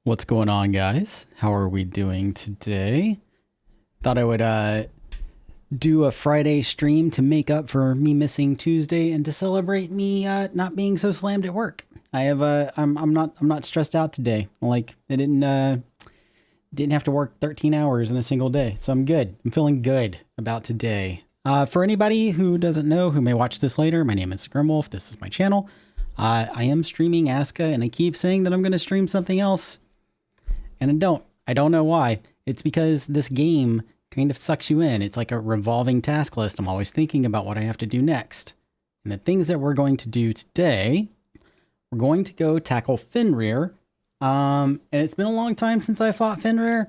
What's going on, guys? How are we doing today? Thought I would do a Friday stream to make up for me missing Tuesday and to celebrate me not being so slammed at work. I'm not stressed out today. Like I didn't have to work 13 hours in a single day, so I'm good. I'm feeling good about today. For anybody who doesn't know, who may watch this later, my name is Grimwolf. This is my channel. I am streaming ASKA, and I keep saying that I'm going to stream something else. And I don't. I don't know why. It's because this game kind of sucks you in. It's like a revolving task list. I'm always thinking about what I have to do next. And the things that we're going to do today, we're going to go tackle Fenrir. And it's been a long time since I fought Fenrir.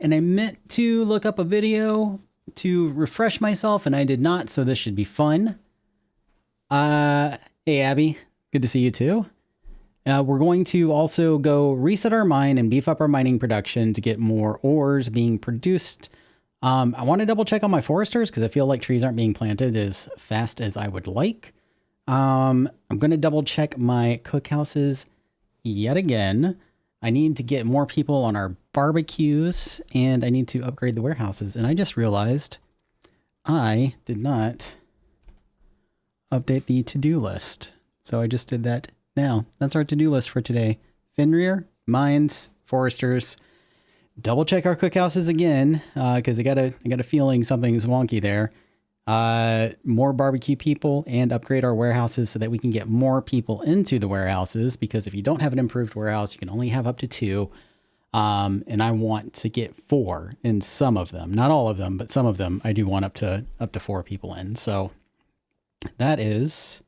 And I meant to look up a video to refresh myself, and I did not, so this should be fun. Hey, Abby. Good to see you too. We're going to also go reset our mine and beef up our mining production to get more ores being produced. I want to double check on my foresters because I feel like trees aren't being planted as fast as I would like. I'm going to double check my cookhouses yet again. I need to get more people on our barbecues, and I need to upgrade the warehouses. And I just realized I did not update the to-do list. So I just did that now. That's our to-do list for today. Fenrir, mines, foresters. Double check our cookhouses again, because I got a feeling something's wonky there. More barbecue people and upgrade our warehouses so that we can get more people into the warehouses, because if you don't have an improved warehouse, you can only have up to 2. And I want to get 4 in some of them. Not all of them, but some of them I do want up to 4 people in. So that is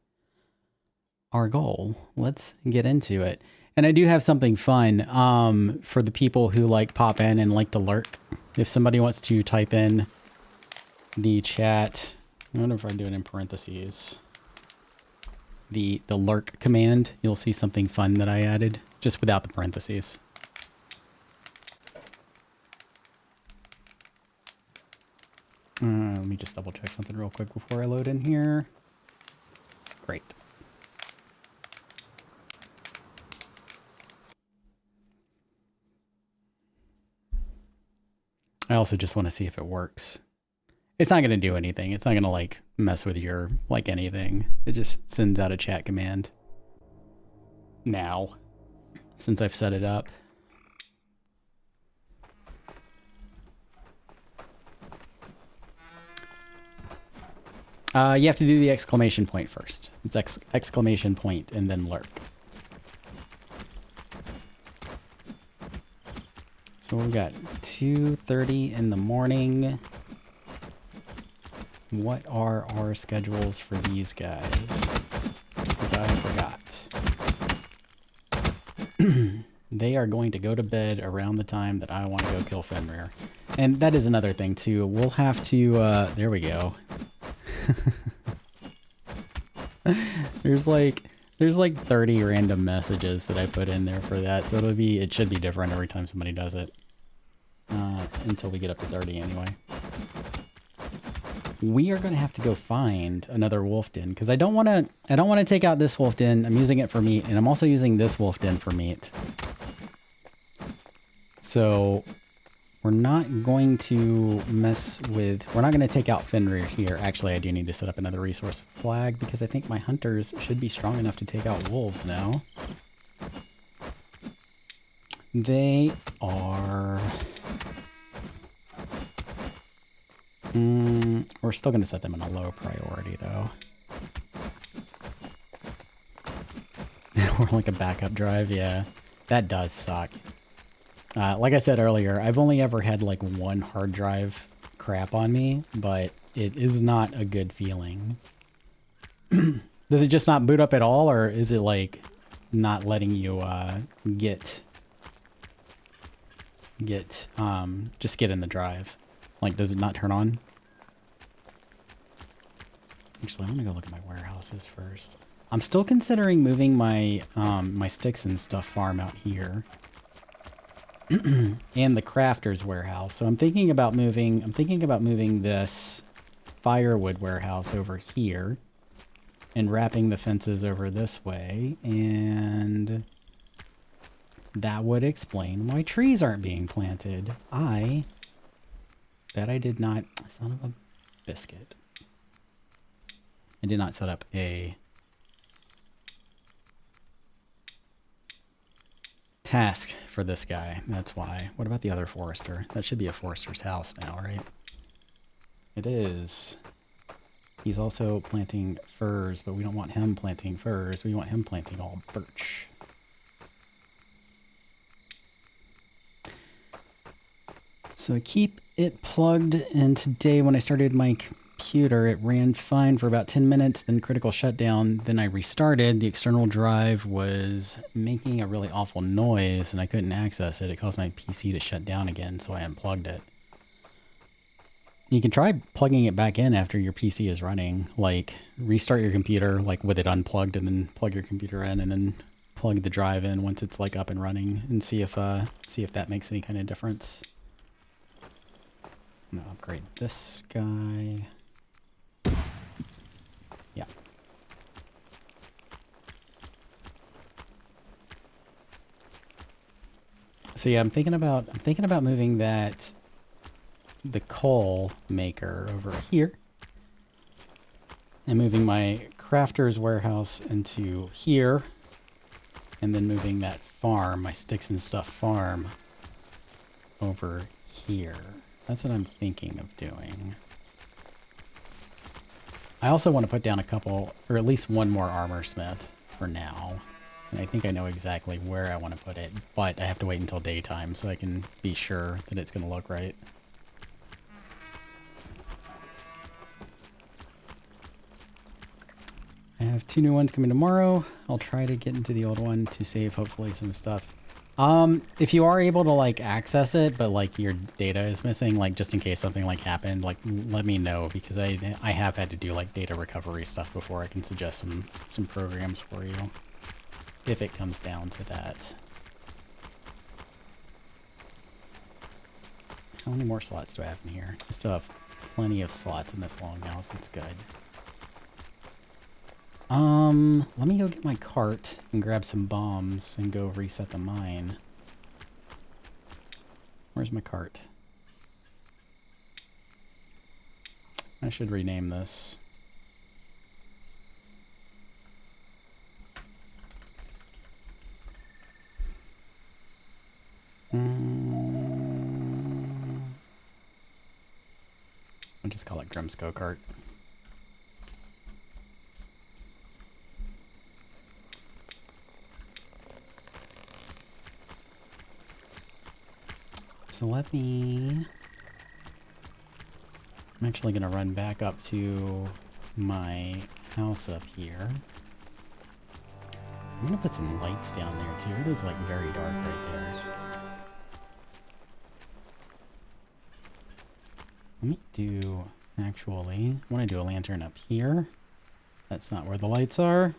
our goal. Let's get into it. And I do have something fun for the people who like pop in and like to lurk. If somebody wants to type in the chat, I wonder if I do it in parentheses, the lurk command, you'll see something fun that I added just without the parentheses. Let me just double check something real quick before I load in here. Great. I also just want to see if it works. It's not going to do anything. It's not going to like mess with your like anything. It just sends out a chat command now since I've set it up. You have to do the exclamation point first. It's exclamation point and then lurk. So we've got 2:30 in the morning. What are our schedules for these guys? Because I forgot. They are going to go to bed around the time that I want to go kill Fenrir. And that is another thing too. We'll have to, there we go. There's like 30 random messages that I put in there for that, so it should be different every time somebody does it. Until we get up to 30 anyway. We are gonna have to go find another wolf den because I don't want to take out this wolf den. I'm using it for meat, and I'm also using this wolf den for meat. So we're not going to we're not going to take out Fenrir here. Actually, I do need to set up another resource flag because I think my hunters should be strong enough to take out wolves now. They are... we're still going to set them in a low priority though. Or like a backup drive, yeah. That does suck. Like I said earlier, I've only ever had like 1 hard drive crap on me, but it is not a good feeling. Does it just not boot up at all, or is it like not letting you just get in the drive? Like, does it not turn on? Actually, I'm gonna go look at my warehouses first. I'm still considering moving my my sticks and stuff farm out here. And the crafter's warehouse. So I'm thinking about moving this firewood warehouse over here and wrapping the fences over this way, and that would explain why trees aren't being planted. I bet I did not... Son of a biscuit. I did not set up a task for this guy. That's why. What about the other forester? That should be a forester's house now, right? It is. He's also planting firs, but we don't want him planting firs. We want him planting all birch. So I keep it plugged, and today when I started my computer, it ran fine for about 10 minutes, then critical shutdown, then I restarted. The external drive was making a really awful noise, and I couldn't access it. It caused my PC to shut down again, so I unplugged it. You can try plugging it back in after your PC is running, like restart your computer like with it unplugged, and then plug your computer in, and then plug the drive in once it's like up and running, and see if that makes any kind of difference. I'm gonna upgrade this guy. Yeah. So yeah, I'm thinking about moving the coal maker over here, and moving my crafter's warehouse into here, and then moving that farm, my sticks and stuff farm, over here. That's what I'm thinking of doing. I also want to put down a couple, or at least one more armor smith for now. And I think I know exactly where I want to put it, but I have to wait until daytime so I can be sure that it's going to look right. I have 2 new ones coming tomorrow. I'll try to get into the old one to save hopefully some stuff. If you are able to like access it, but like your data is missing, like just in case something like happened, like let me know, because I have had to do like data recovery stuff before. I can suggest some programs for you if it comes down to that. How many more slots do I have in here? I still have plenty of slots in this longhouse. That's good. Let me go get my cart and grab some bombs and go reset the mine. Where's my cart? I should rename this. I'll just call it Grimsco Cart. So I'm actually going to run back up to my house up here. I'm going to put some lights down there too. It is like very dark right there. Let me do, actually, I want to do a lantern up here. That's not where the lights are.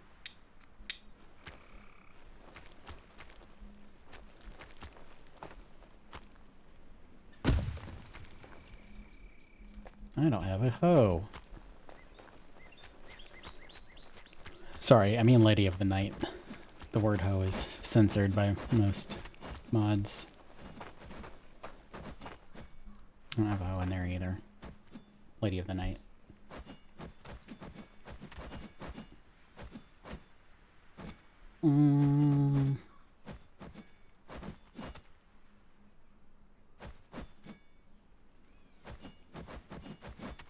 I don't have a hoe. Sorry, I mean Lady of the Night. The word hoe is censored by most mods. I don't have a hoe in there either. Lady of the Night.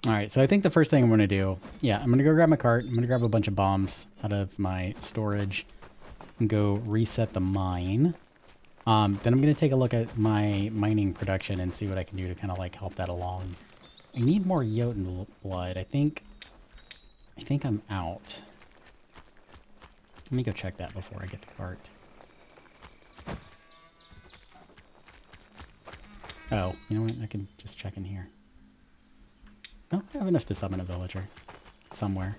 Alright, so I think the first thing I'm going to do, yeah, I'm going to go grab my cart. I'm going to grab a bunch of bombs out of my storage and go reset the mine. Then I'm going to take a look at my mining production and see what I can do to kind of like help that along. I need more Jotun blood. I think I'm out. Let me go check that before I get the cart. Oh, you know what? I can just check in here. No, I have enough to summon a villager somewhere.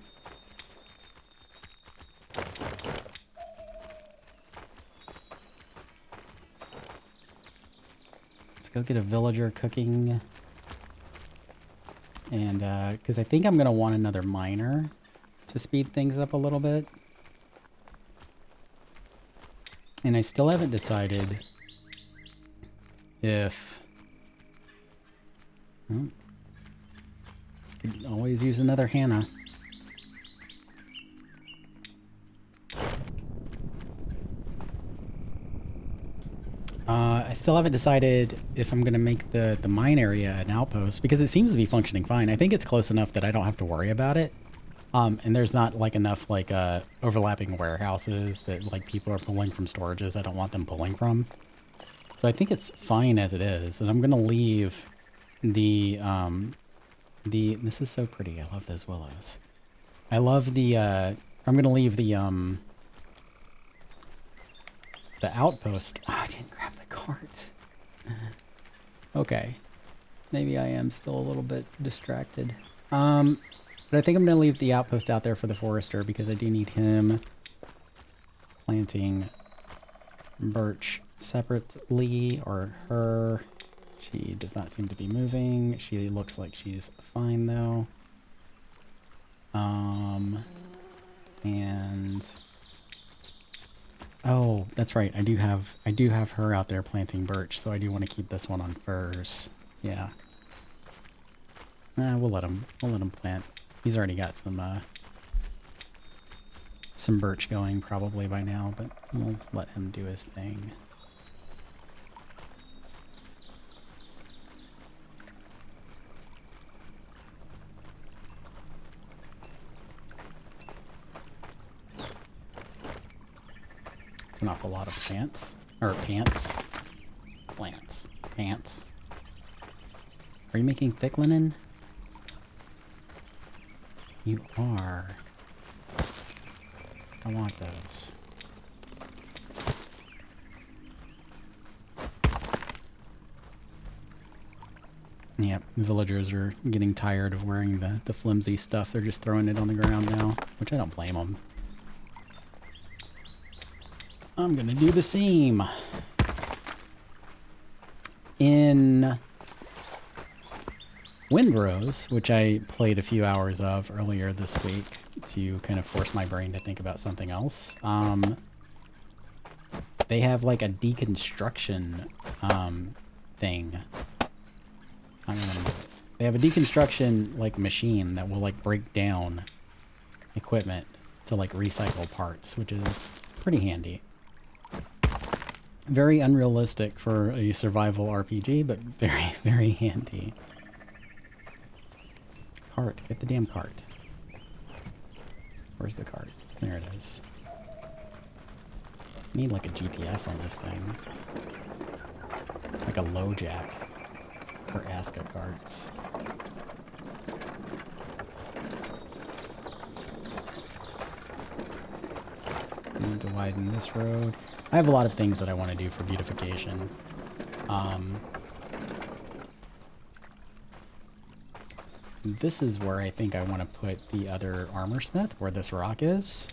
Let's go get a villager cooking. And, because I think I'm going to want another miner to speed things up a little bit. And I still haven't decided if... Oh, could always use another Hannah. I still haven't decided if I'm going to make the mine area an outpost, because it seems to be functioning fine. I think it's close enough that I don't have to worry about it. And there's not like enough like overlapping warehouses that like people are pulling from storages I don't want them pulling from. So I think it's fine as it is. And I'm going to leave this is so pretty. I love those willows. I love I'm going to leave the outpost. Oh, I didn't grab the cart. Okay. Maybe I am still a little bit distracted. But I think I'm going to leave the outpost out there for the forester because I do need him planting birch separately, or her. She does not seem to be moving. She looks like she's fine though. And oh, that's right. I do have her out there planting birch, so I do want to keep this one on furs. Yeah. We'll let him plant. He's already got some birch going probably by now, but we'll let him do his thing. It's an awful lot of plants. Or pants. Plants. Pants. Are you making thick linen? You are. I want those. Yep, villagers are getting tired of wearing the flimsy stuff. They're just throwing it on the ground now, which I don't blame them. I'm gonna do the same. In Windrose, which I played a few hours of earlier this week to kind of force my brain to think about something else, they have like a deconstruction thing. I don't know. They have a deconstruction like machine that will like break down equipment to like recycle parts, which is pretty handy. Very unrealistic for a survival RPG, but very, very handy. Cart. Get the damn cart. Where's the cart? There it is. I need like a GPS on this thing. Like a low jack for ASKA carts. Need to widen this road. I have a lot of things that I want to do for beautification. This is where I think I want to put the other armor smith, where this rock is.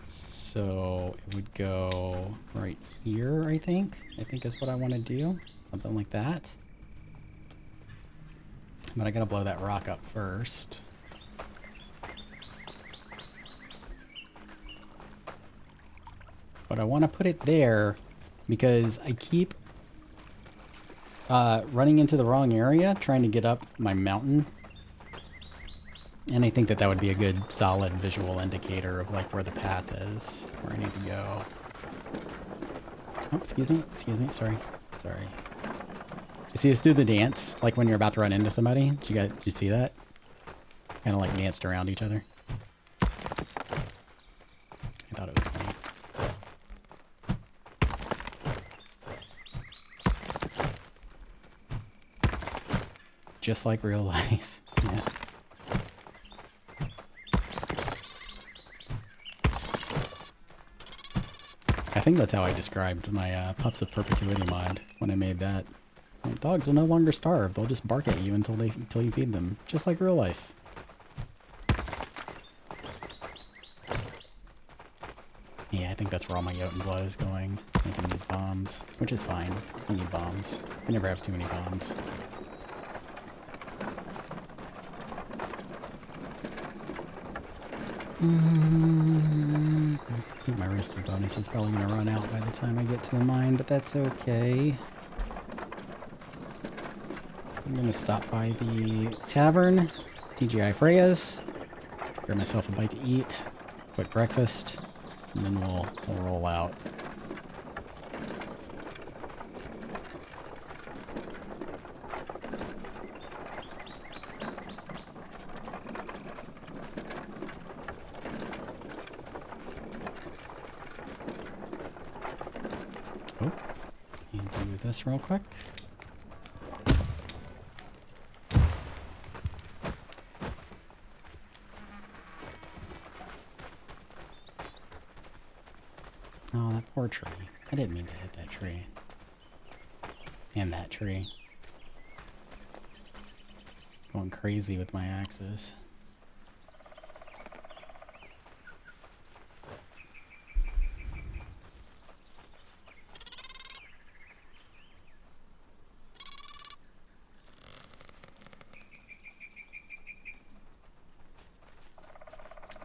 So it would go right here, I think. Is what I want to do. Something like that. But I gotta blow that rock up first. But I want to put it there because I keep running into the wrong area trying to get up my mountain. And I think that that would be a good solid visual indicator of like where the path is, where I need to go. Oh, excuse me, sorry. You see us do the dance, like when you're about to run into somebody? Did you see that? Kind of like danced around each other. I thought it was funny. Just like real life. Yeah. I think that's how I described my Pups of Perpetuity mod when I made that. Like, dogs will no longer starve. They'll just bark at you until you feed them. Just like real life. Yeah, I think that's where all my Jotun blood is going. Making these bombs. Which is fine. I need bombs. I never have too many bombs. I think my rested bonus is probably going to run out by the time I get to the mine, but that's okay. I'm going to stop by the tavern, TGI Freya's, grab myself a bite to eat, quick breakfast, and then we'll roll out. Oh, and do this real quick. Oh, that poor tree. I didn't mean to hit that tree. And that tree. Going crazy with my axes.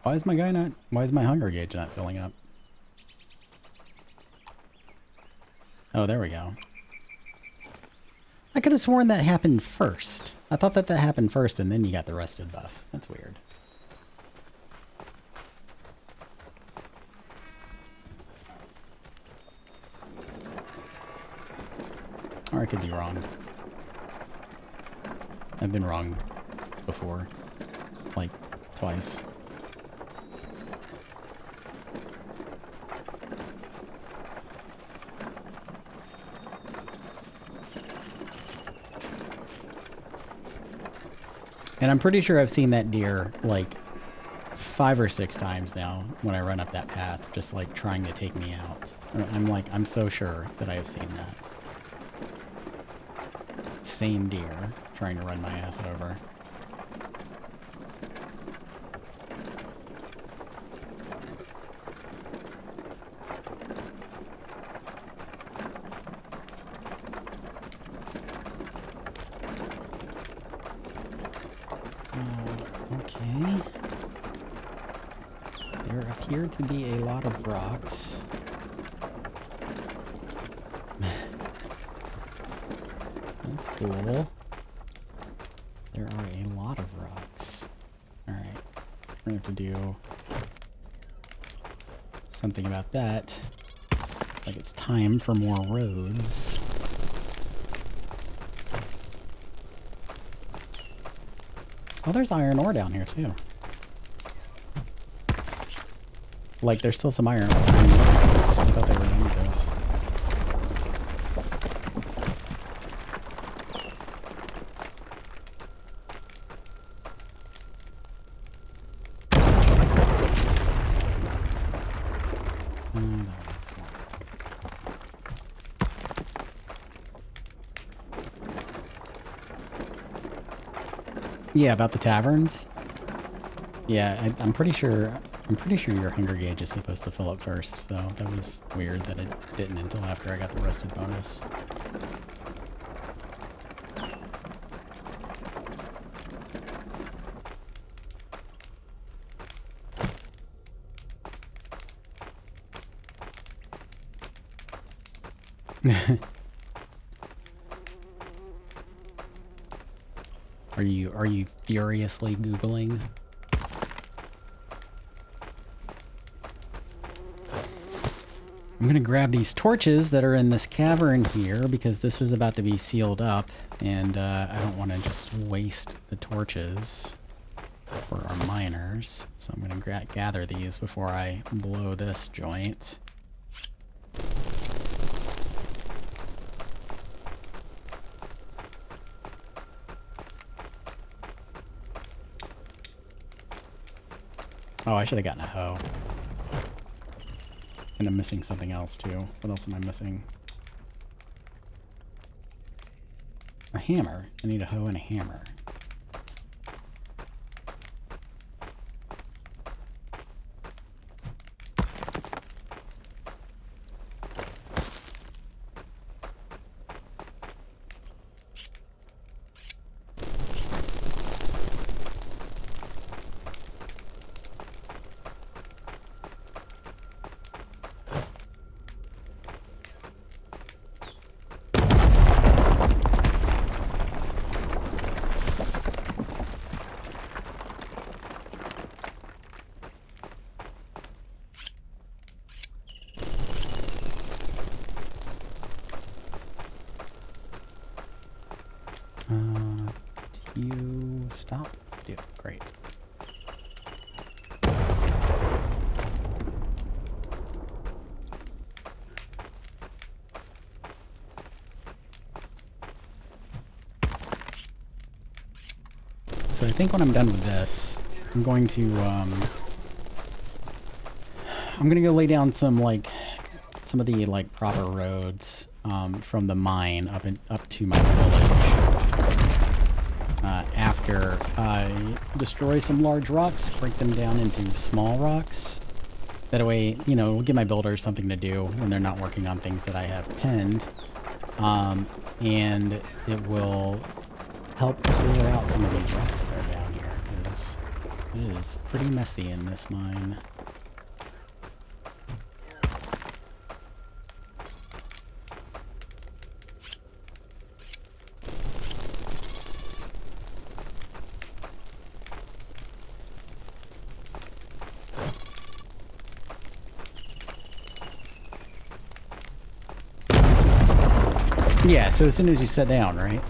Why is my hunger gauge not filling up? Oh, there we go. I could have sworn that happened first. I thought that happened first and then you got the rested buff. That's weird. Or I could be wrong. I've been wrong before. Like, twice. And I'm pretty sure I've seen that deer like 5 or 6 times now when I run up that path, just like trying to take me out. I'm so sure that I have seen that. Same deer trying to run my ass over. Okay. There appear to be a lot of rocks. That's cool. There are a lot of rocks. Alright. We're gonna have to do something about that. Looks like it's time for more roads. Oh, there's iron ore down here, too. Like, there's still some iron. I thought they were done with this. Yeah, about the taverns. Yeah, I'm pretty sure your hunger gauge is supposed to fill up first, so that was weird that it didn't until after I got the rested bonus. Are you furiously Googling? I'm gonna grab these torches that are in this cavern here because this is about to be sealed up, and I don't want to just waste the torches for our miners. So I'm gonna gather these before I blow this joint. Oh, I should have gotten a hoe. And I'm missing something else too. What else am I missing? A hammer. I need a hoe and a hammer. great. So I think when I'm done with this, I'm going to go lay down some of the like proper roads from the mine up to my village. After I destroy some large rocks, break them down into small rocks. That way, you know, it'll give my builders something to do when they're not working on things that I have pinned. And it will help clear out some of these rocks that are down here, because it is pretty messy in this mine. Yeah, so as soon as you sit down, right?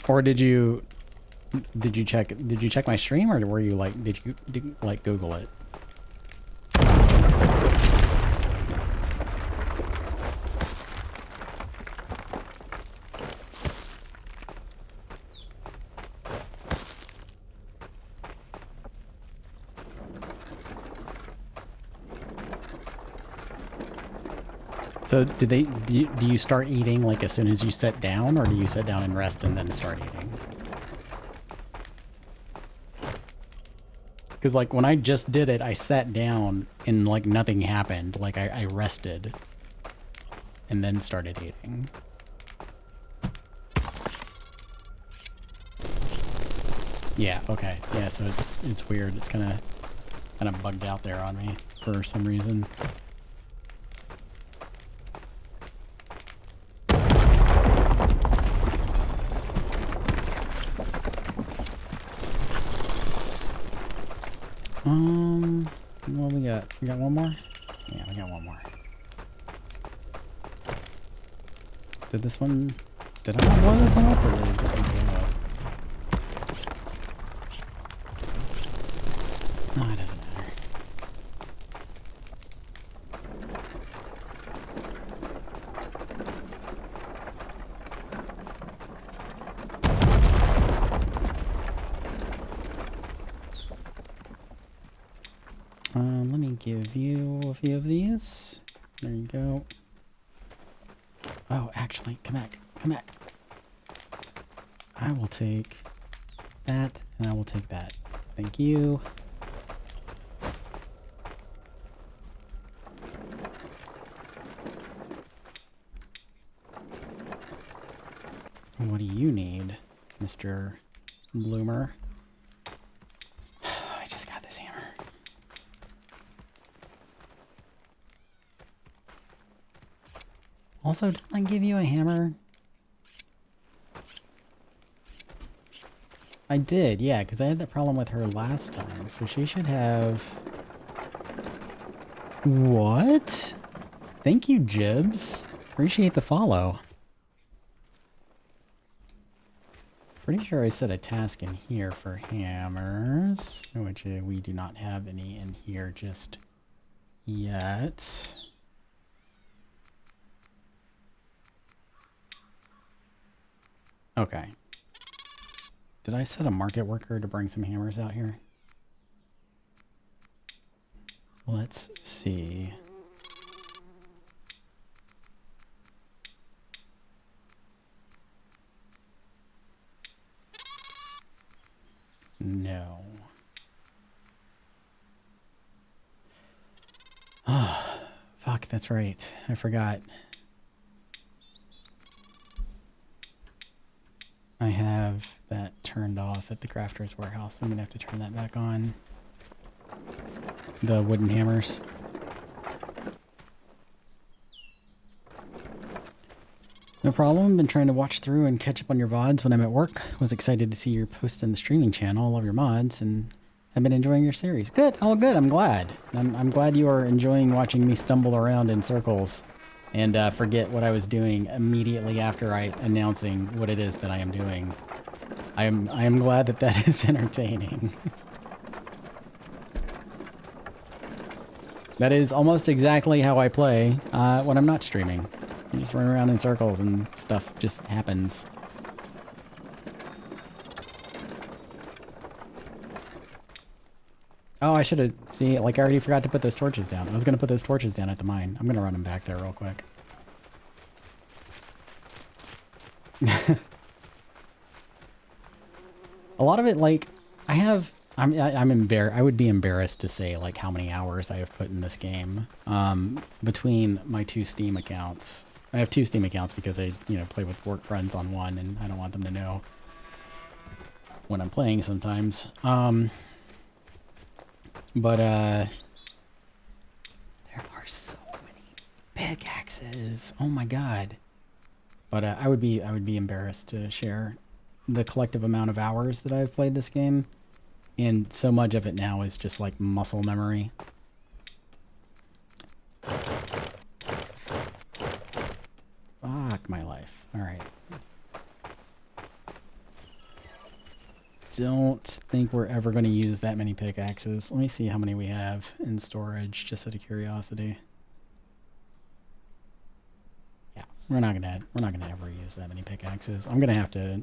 Or did you check my stream, or were you like did you like Google it? So do you start eating like as soon as you sit down, or do you sit down and rest and then start eating? Because like when I just did it, I sat down and like nothing happened. Like I rested and then started eating. Yeah, okay. Yeah, so it's weird. It's kind of bugged out there on me for some reason. What we got? We got one more? Yeah, we got one more. Did I not blow this one up, or did it just not blow up? No, it doesn't matter. Let me give you a few of these. There you go. Oh, actually, come back. Come back. I will take that, and I will take that. Thank you. What do you need, Mr. Bloomer? I just got this hammer. Also, didn't I give you a hammer? I did, yeah, because I had that problem with her last time. So she should have... What? Thank you, Jibs. Appreciate the follow. Pretty sure I set a task in here for hammers, which we do not have any in here just yet. Okay. Did I set a market worker to bring some hammers out here? Let's see. No. Oh, fuck, that's right. I forgot. I have that turned off at the crafter's warehouse. I'm gonna have to turn that back on. The wooden hammers. No problem. Been trying to watch through and catch up on your VODs when I'm at work. Was excited to see your post in the streaming channel. Love your mods and have been enjoying your series. Good. Oh, good. I'm glad. I'm glad you are enjoying watching me stumble around in circles and forget what I was doing immediately after announcing what it is that I am doing. I am glad that that is entertaining. That is almost exactly how I play when I'm not streaming. I just run around in circles and stuff just happens. Oh, I should have... See, like I already forgot to put those torches down. I was going to put those torches down at the mine. I'm going to run them back there real quick. A lot of it, like, I'm embarrassed. I would be embarrassed to say, like, how many hours I have put in this game between my 2 Steam accounts. I have 2 Steam accounts because I, you know, play with work friends on one, and I don't want them to know when I'm playing sometimes. But there are so many pickaxes. Oh my god. But I would be embarrassed to share the collective amount of hours that I've played this game. And so much of it now is just like muscle memory. Fuck my life. Alright. Don't think we're ever going to use that many pickaxes. Let me see how many we have in storage, just out of curiosity. Yeah, we're not gonna ever use that many pickaxes. I'm gonna have to...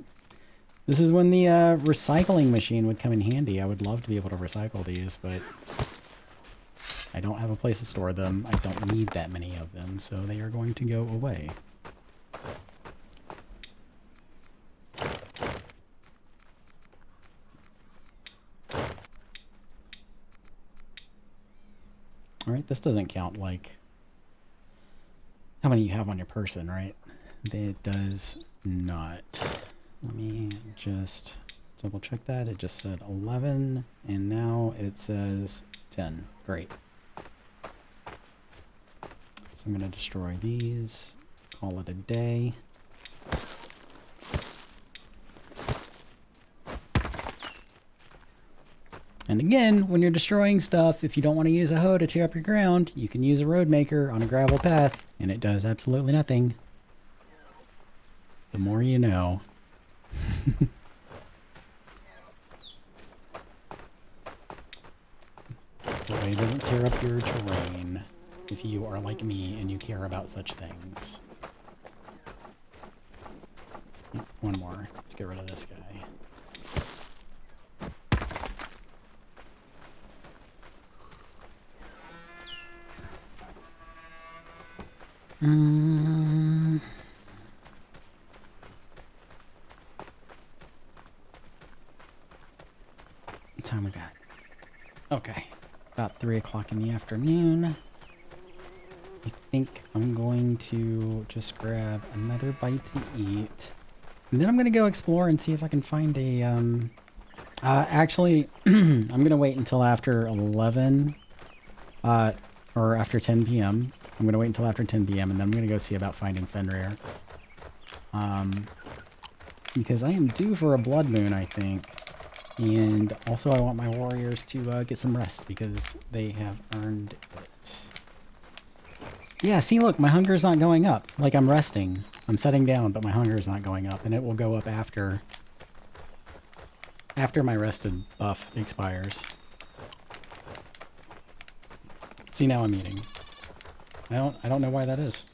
This is when the recycling machine would come in handy. I would love to be able to recycle these, but I don't have a place to store them. I don't need that many of them, so they are going to go away. Alright, this doesn't count like how many you have on your person, right? It does not. Let me just double check that. It just said 11, and now it says 10. Great. So I'm going to destroy these, call it a day. And again, when you're destroying stuff, if you don't want to use a hoe to tear up your ground, you can use a road maker on a gravel path, and it does absolutely nothing. The more you know. The way it doesn't tear up your terrain if you are like me and you care about such things. One more. Let's get rid of this guy. What time we got? Okay, about 3 o'clock in the afternoon. I think I'm going to just grab another bite to eat. And then I'm going to go explore and see if I can find a, actually, I'm going to wait until after 11, or after 10 p.m. I'm going to wait until after 10 p.m. and then I'm going to go see about finding Fenrir. Because I am due for a blood moon, I think. And also I want my warriors to get some rest because they have earned it. Yeah, see, look, my hunger's not going up. Like, I'm resting. I'm setting down, but my hunger's not going up. And it will go up after my rested buff expires. See, now I'm eating. I don't know why that is.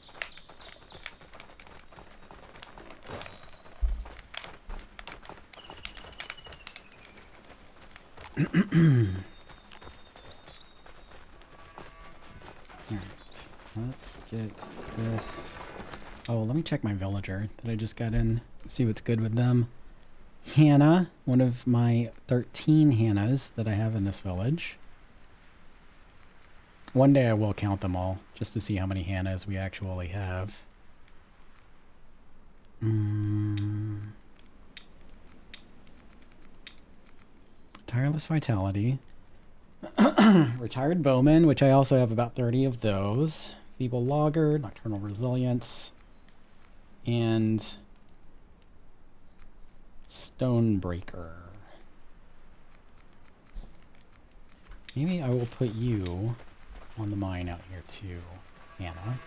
Alright, let's get this. Oh, let me check my villager that I just got in. See what's good with them. Hannah, one of my 13 Hannahs that I have in this village. One day I will count them all, just to see how many Hannahs we actually have. Tireless Vitality. Retired Bowman, which I also have about 30 of those. Feeble Logger, Nocturnal Resilience, and Stonebreaker. Maybe I will put you on the mine out here too, Hannah.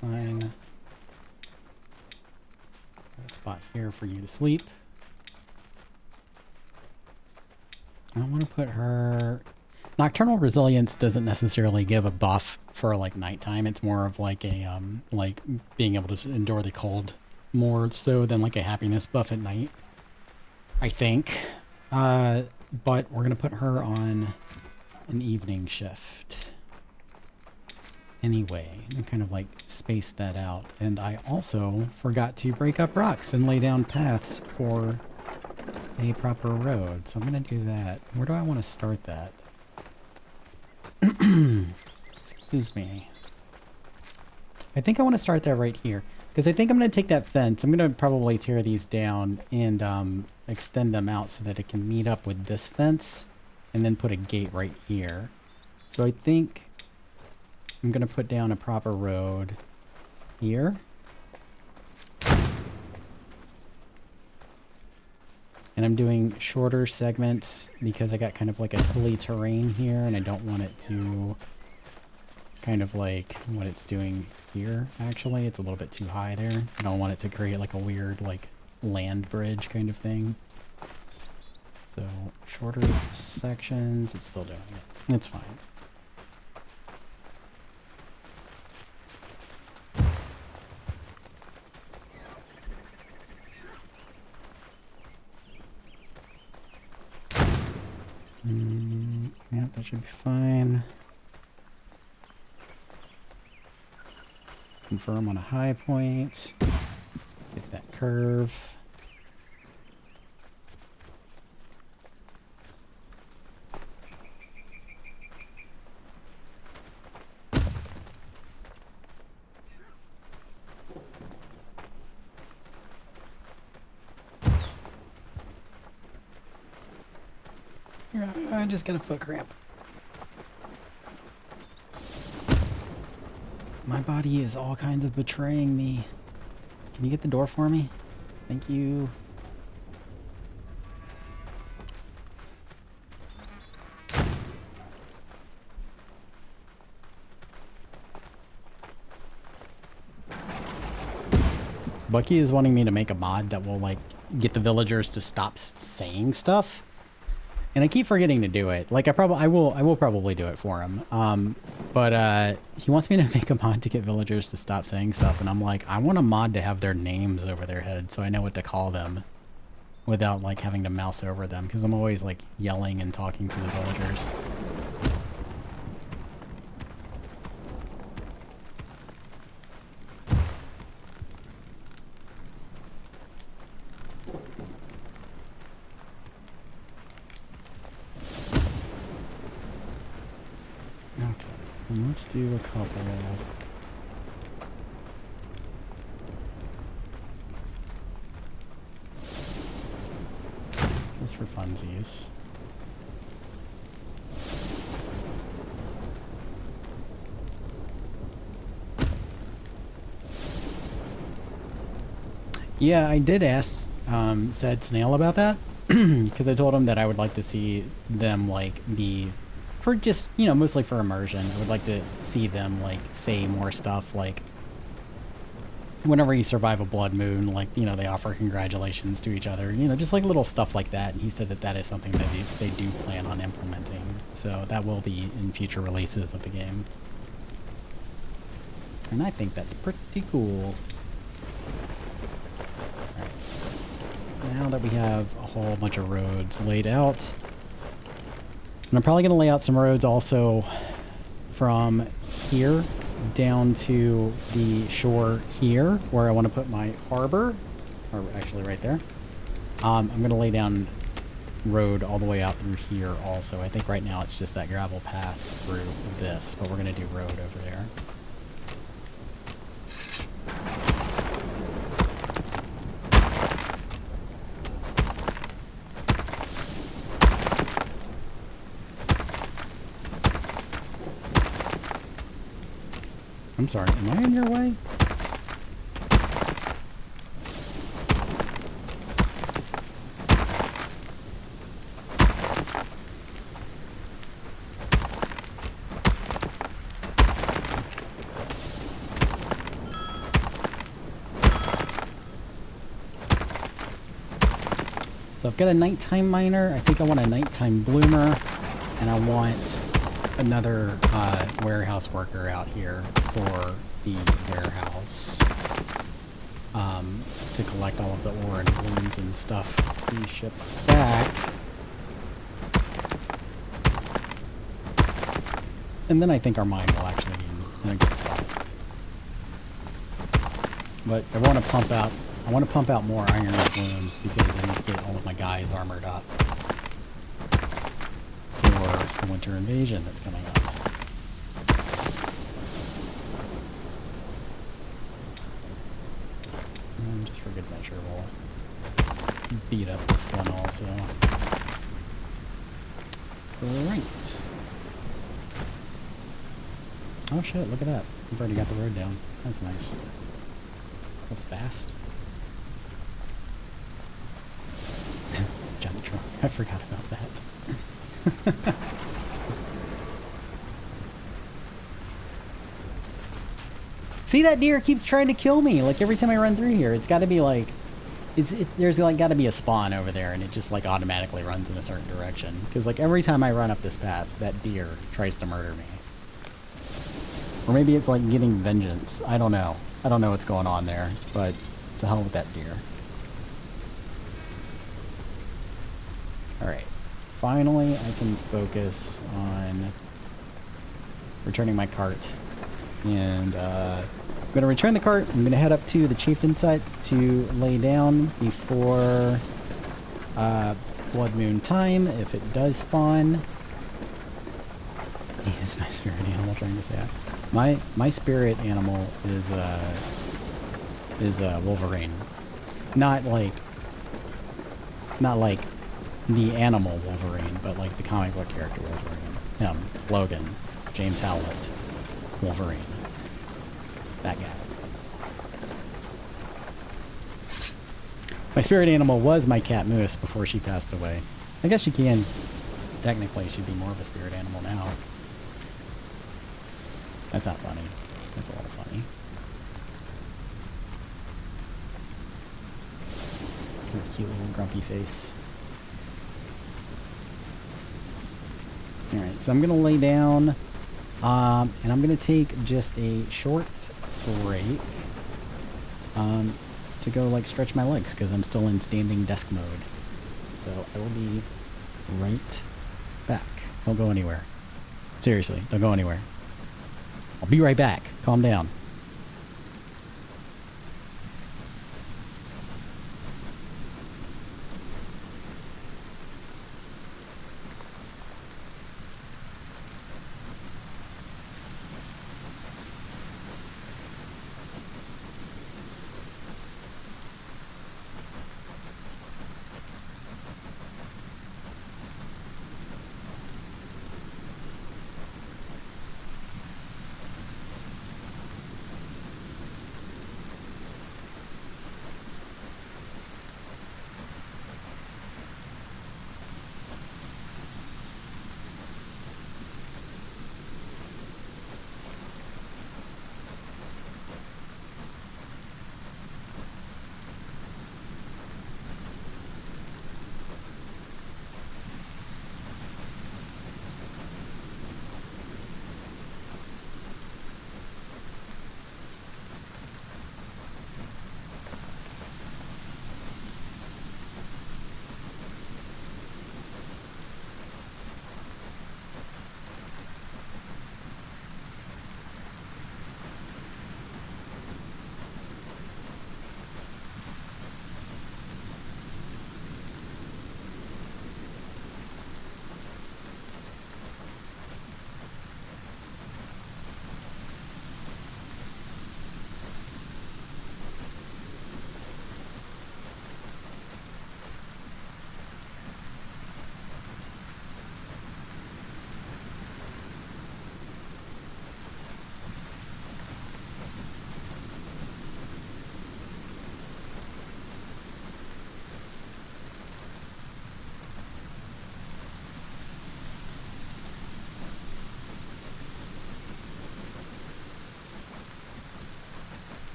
Sign. Got a spot here for you to sleep. I want to put her... Nocturnal Resilience doesn't necessarily give a buff for like nighttime. It's more of like a like being able to endure the cold more so than like a happiness buff at night, I think. But we're gonna put her on an evening shift anyway, and kind of like space that out. And I also forgot to break up rocks and lay down paths for a proper road, so I'm gonna do that. Where do I want to start that? Excuse me. I think I want to start that right here, because I think I'm going to take that fence. I'm going to probably tear these down and extend them out so that it can meet up with this fence, and then put a gate right here. So I think I'm going to put down a proper road here. And I'm doing shorter segments because I got kind of like a hilly terrain here, and I don't want it to kind of like what it's doing here, actually. It's a little bit too high there. I don't want it to create like a weird like land bridge kind of thing. So shorter sections, it's still doing it. It's fine. Yeah, that should be fine. Confirm on a high point. Get that curve. I just got a foot cramp. My body is all kinds of betraying me. Can you get the door for me? Thank you. Bucky is wanting me to make a mod that will like get the villagers to stop saying stuff. And I keep forgetting to do it. Like I will probably do it for him. But he wants me to make a mod to get villagers to stop saying stuff, and I'm like, I want a mod to have their names over their head so I know what to call them without like having to mouse over them, because I'm always like yelling and talking to the villagers. Let's do a couple. Just for funsies. Yeah, I did ask said Snail about that because I told him that I would like to see them like be for just, you know, mostly for immersion. I would like to see them like say more stuff, like whenever you survive a blood moon, like, you know, they offer congratulations to each other, you know, just like little stuff like that. And he said that that is something that they do plan on implementing. So that will be in future releases of the game. And I think that's pretty cool. All right. Now that we have a whole bunch of roads laid out, and I'm probably going to lay out some roads also from here down to the shore here, where I want to put my harbor, or actually right there. I'm going to lay down road all the way out through here also. I think right now it's just that gravel path through this, but we're going to do road over there. I'm sorry, am I in your way? So I've got a nighttime miner. I think I want a nighttime bloomer. And I want another warehouse worker out here for the warehouse. To collect all of the ore and blooms and stuff to be shipped back. And then I think our mine will actually be in a good spot. But I want to pump out more iron blooms because I need to get all of my guys armored up for the winter invasion that's coming up. And just for good measure, we'll beat up this one also. Right. Oh shit, look at that. We've already got the road down. That's nice. That was fast. Giant truck. I forgot about that. See, that deer keeps trying to kill me. Like every time I run through here, it's got to be like, there's like got to be a spawn over there, and it just like automatically runs in a certain direction. Because like every time I run up this path, that deer tries to murder me. Or maybe it's like getting vengeance. I don't know. I don't know what's going on there, but to hell with that deer. Alright. Finally, I can focus on returning my cart. And I'm going to return the cart. I'm going to head up to the chieftain's hut to lay down before blood moon time, if it does spawn. He is my spirit animal, trying to say that. My spirit animal is Wolverine. Not like the animal Wolverine, but like the comic book character Wolverine. Logan, James Howlett, Wolverine. That guy. My spirit animal was my cat Moose before she passed away. I guess she can. Technically, she'd be more of a spirit animal now. That's not funny. That's a little funny. Cute little grumpy face. Alright, so I'm going to lay down, and I'm going to take just a short break to go like stretch my legs because I'm still in standing desk mode. So I will be right back. Don't go anywhere. Seriously, don't go anywhere. I'll be right back. Calm down.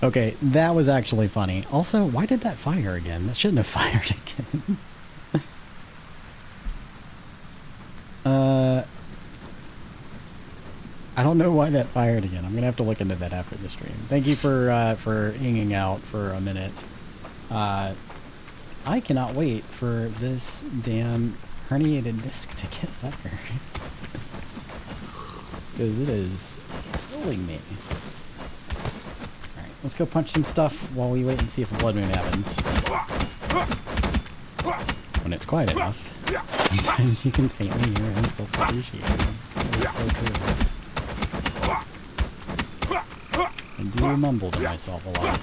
Okay, that was actually funny. Also, why did that fire again? That shouldn't have fired again. I don't know why that fired again. I'm gonna have to look into that after the stream. Thank you for hanging out for a minute. I cannot wait for this damn herniated disc to get better. Because it is killing me. Alright, let's go punch some stuff while we wait and see if a blood moon happens. When it's quiet enough, sometimes you can faintly hear him self-appreciating. That is so true. I do mumble to myself a lot.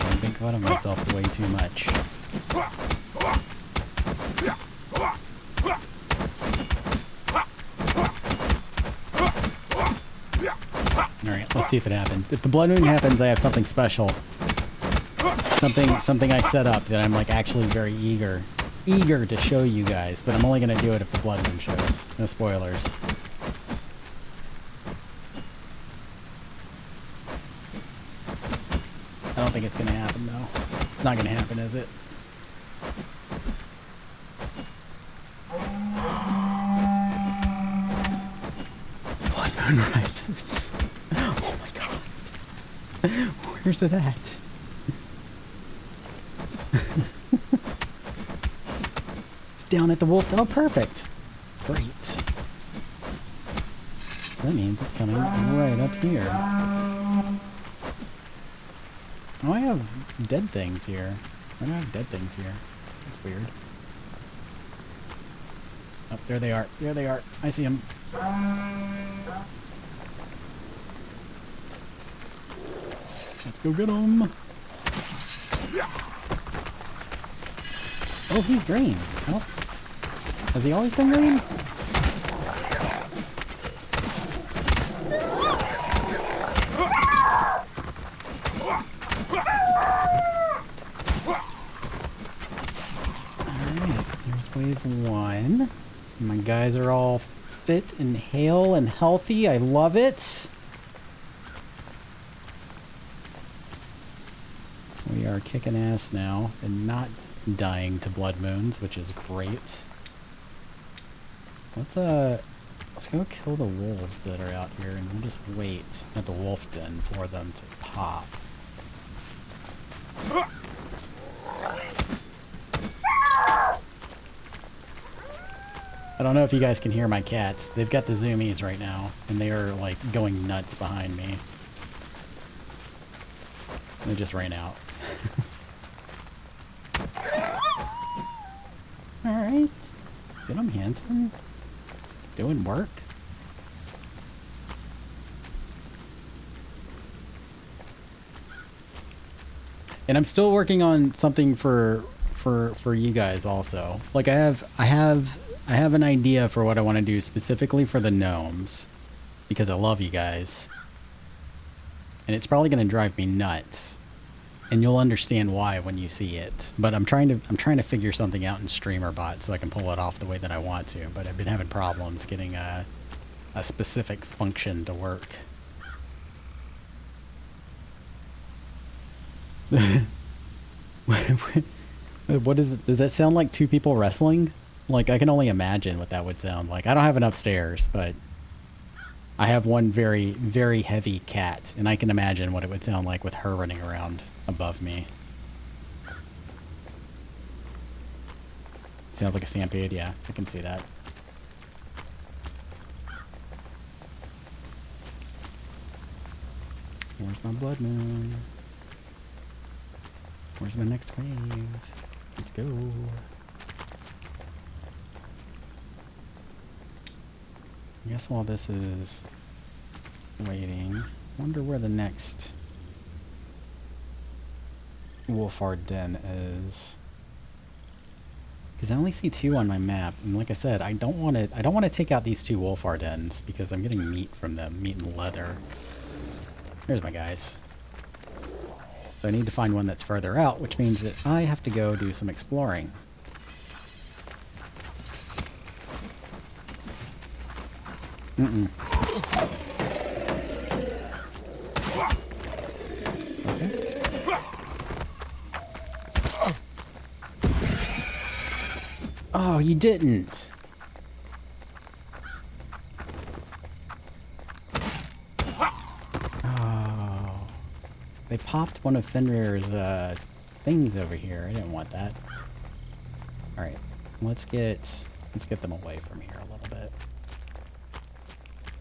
And think about myself way too much. Alright, let's see if it happens. If the blood moon happens, I have something special. Something I set up that I'm like actually very eager to show you guys, but I'm only gonna do it if the blood moon shows. No spoilers. I don't think it's gonna happen though. It's not gonna happen, is it? Blood moon rises. Oh my god. Where's it at? It's down at the wolf. Oh, perfect. Great. So that means it's coming right up here. Oh, I have dead things here. Why do I have dead things here? That's weird. Oh, there they are. There they are. I see them. Let's go get them. Oh, he's green. Oh. Has he always been green? Wave 1. My guys are all fit and hale and healthy. I love it. We are kicking ass now and not dying to blood moons, which is great. Let's go kill the wolves that are out here and we'll just wait at the wolf den for them to pop. I don't know if you guys can hear my cats. They've got the zoomies right now, and they are, like, going nuts behind me. They just ran out. Alright. Get them, Hanson. Doing work. And I'm still working on something for you guys also. Like, I have an idea for what I want to do specifically for the gnomes, because I love you guys. And it's probably going to drive me nuts. And you'll understand why when you see it. But I'm trying to figure something out in StreamerBot so I can pull it off the way that I want to. But I've been having problems getting a specific function to work. What is it? Does that sound like two people wrestling? Like, I can only imagine what that would sound like. I don't have an upstairs, but I have one very, very heavy cat, and I can imagine what it would sound like with her running around above me. Sounds like a stampede, yeah, I can see that. Where's my blood moon? Where's my next wave? Let's go. I guess while this is waiting, wonder where the next Wolfhard Den is. Because I only see 2 on my map, and like I said, I don't want to take out these 2 Wolfhard Dens because I'm getting meat from them, meat and leather. There's my guys. So I need to find one that's further out, which means that I have to go do some exploring. Oh, you didn't. Oh. They popped one of Fenrir's things over here. I didn't want that. Alright. Let's get them away from here a little bit.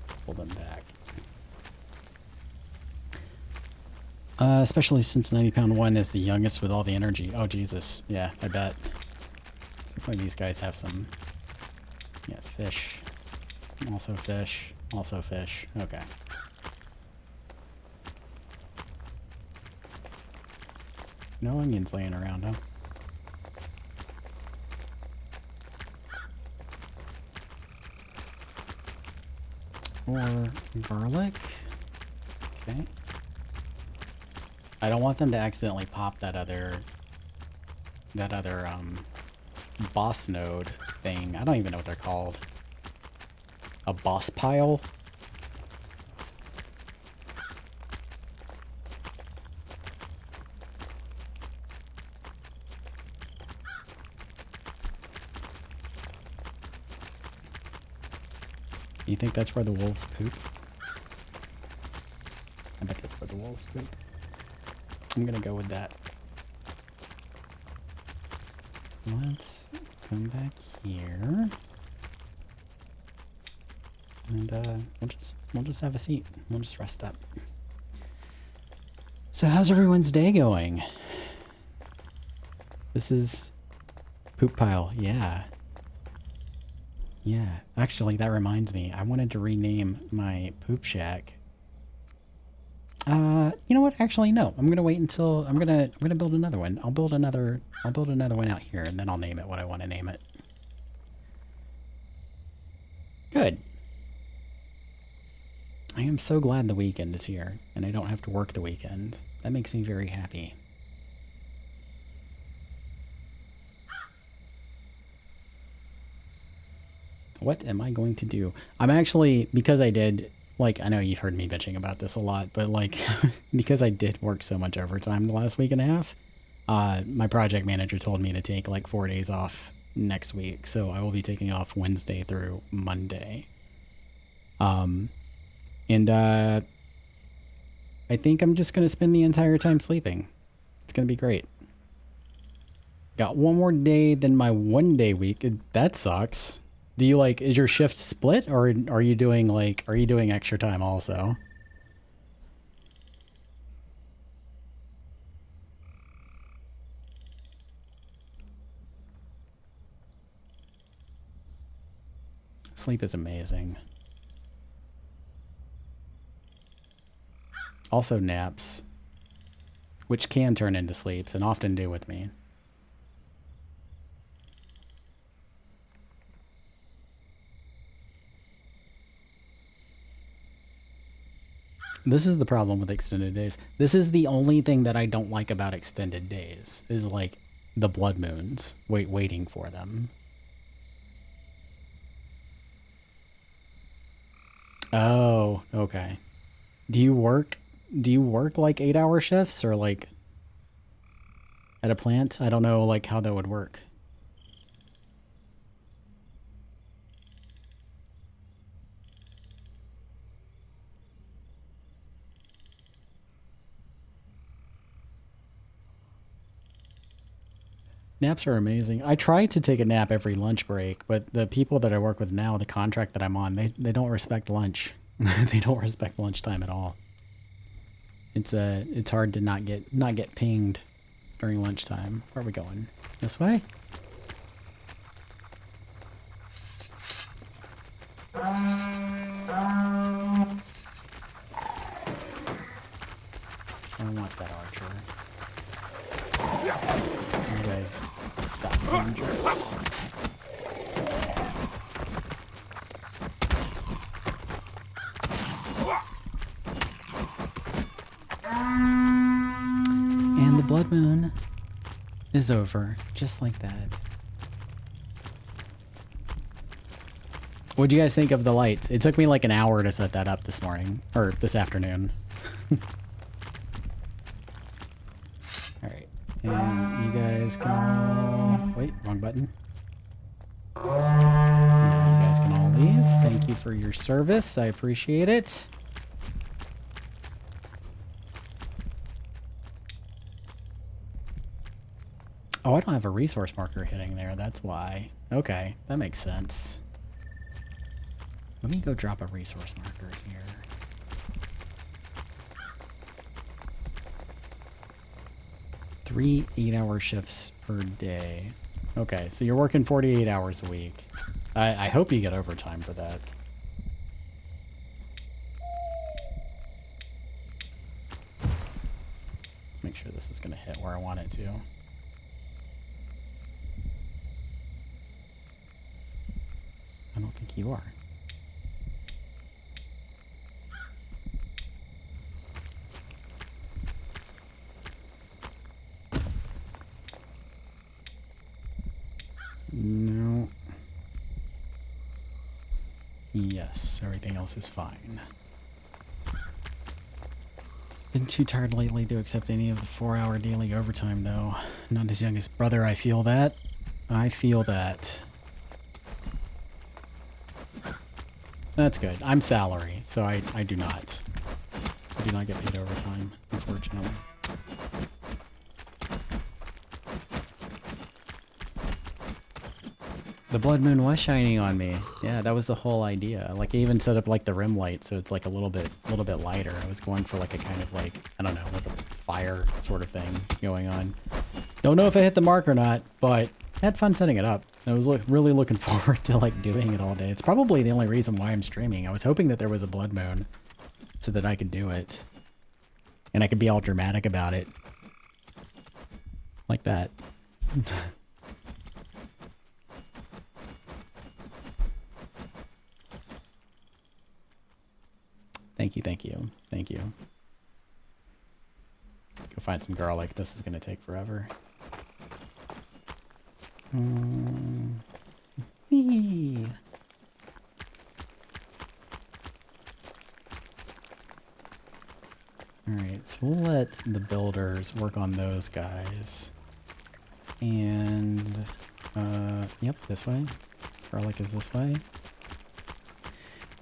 Let's pull them back. Especially since 90-pound one is the youngest with all the energy. Oh, Jesus. Yeah, I bet. Hopefully these guys have some... Yeah, fish. Also fish. Also fish. Okay. No onions laying around, huh? Or garlic. Okay. I don't want them to accidentally pop that other boss node thing. I don't even know what they're called. A boss pile? You think that's where the wolves poop? I bet that's where the wolves poop. I'm gonna go with that. Let's come back here. And we'll just have a seat. We'll just rest up. So how's everyone's day going? This is poop pile, yeah. Yeah, actually that reminds me. I wanted to rename my poop shack. You know what? Actually, no. I'm gonna wait until I'm gonna build another one. I'll build another one out here, and then I'll name it what I want to name it. Good. I am so glad the weekend is here, and I don't have to work the weekend. That makes me very happy. What am I going to do? I'm actually, because I did... Like, I know you've heard me bitching about this a lot, but like, because I did work so much overtime the last week and a half, my project manager told me to take like 4 days off next week. So I will be taking off Wednesday through Monday. I think I'm just going to spend the entire time sleeping. It's going to be great. Got one more day than my 1 day week. That sucks. Do you like, is your shift split, or are you doing like, are you doing extra time also? Sleep is amazing. Also naps, which can turn into sleeps and often do with me. This is the problem with extended days. This is the only thing that I don't like about extended days, is like the blood moons, waiting for them. Oh, okay. Do you work like 8-hour shifts, or like at a plant? I don't know like how that would work. Naps are amazing. I try to take a nap every lunch break, but the people that I work with now, the contract that I'm on, they don't respect lunch. They don't respect lunchtime at all. It's hard to not get pinged during lunchtime. Where are we going? This way? I don't want that archer. You guys stop being jerks. And the blood moon is over, just like that. What'd you guys think of the lights? It took me like an hour to set that up this morning, or this afternoon. Alright, and you guys can all... Wait, wrong button. Now you guys can all leave. Thank you for your service. I appreciate it. Oh, I don't have a resource marker hitting there. That's why. Okay, that makes sense. Let me go drop a resource marker here. Three 8-hour shifts per day. Okay, so you're working 48 hours a week. I hope you get overtime for that. Let's make sure this is going to hit where I want it to. I don't think you are. No. Yes, everything else is fine. Been too tired lately to accept any of the 4-hour daily overtime, though. Not his youngest brother, I feel that. I feel that. That's good. I'm salary, so I do not. I do not get paid overtime, unfortunately. The blood moon was shining on me. Yeah, that was the whole idea. Like, I even set up like the rim light, so it's like a little bit lighter. I was going for like a kind of like, I don't know, like a fire sort of thing going on. Don't know if I hit the mark or not, but I had fun setting it up. I was really looking forward to like doing it all day. It's probably the only reason why I'm streaming. I was hoping that there was a blood moon so that I could do it. And I could be all dramatic about it. Like that. Thank you, thank you, thank you. Let's go find some garlic. This is going to take forever. Whee. Alright, so we'll let the builders work on those guys. And, yep, this way. Garlic is this way.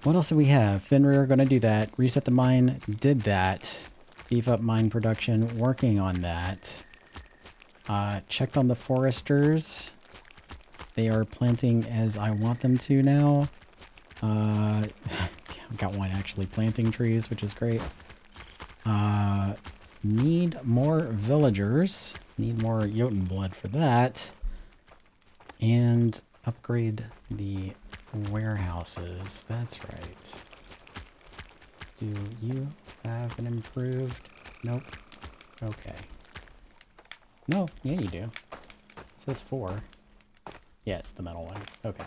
What else do we have? Fenrir gonna do that. Reset the mine, did that. Beef up mine production, working on that. Checked on the foresters. They are planting as I want them to now. I've got one actually planting trees, which is great. Need more villagers. Need more Jotun blood for that. And upgrade the warehouses. That's right. Do you have an improved? Nope. Okay. No, yeah you do. It says 4. Yeah, it's the metal one. Okay.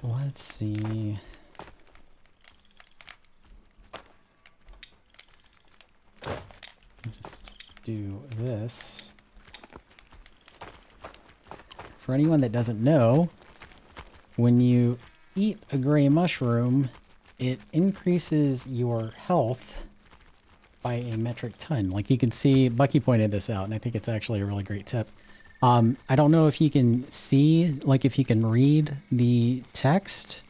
Let's see. Just do this. For anyone that doesn't know, when you eat a gray mushroom, it increases your health by a metric ton. Like you can see, Bucky pointed this out, and I think it's actually a really great tip. I don't know if you can see, like if you can read the text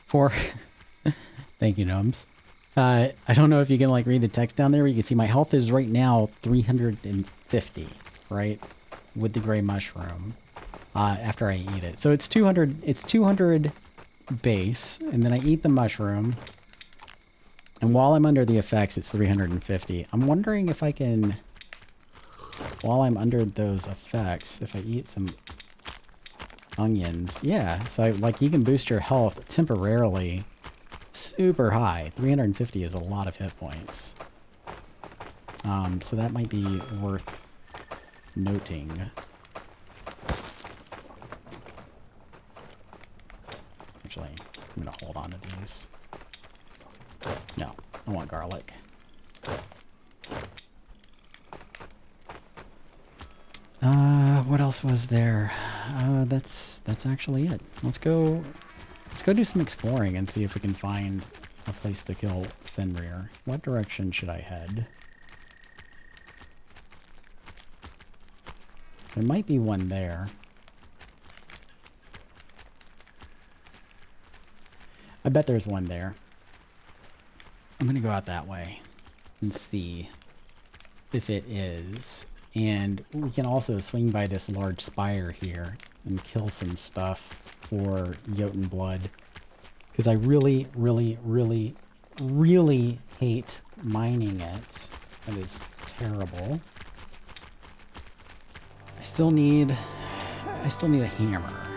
for... Thank you, Gnomes. I don't know if you can like read the text down there, but you can see my health is right now 350, right? With the gray mushroom. After I eat it. So it's 200 base, and then I eat the mushroom. And while I'm under the effects, it's 350. I'm wondering if I can, while I'm under those effects, if I eat some onions. Yeah, so like you can boost your health temporarily super high. 350 is a lot of hit points. So that might be worth noting. Actually, I'm going to hold on to these. No, I want garlic. What else was there? That's actually it. Let's go do some exploring and see if we can find a place to kill Fenrir. What direction should I head? There might be one there. I bet there's one there. I'm gonna go out that way and see if it is. And we can also swing by this large spire here and kill some stuff for Jotun blood. Because I really, really, really, really hate mining it. That is terrible. I still need a hammer.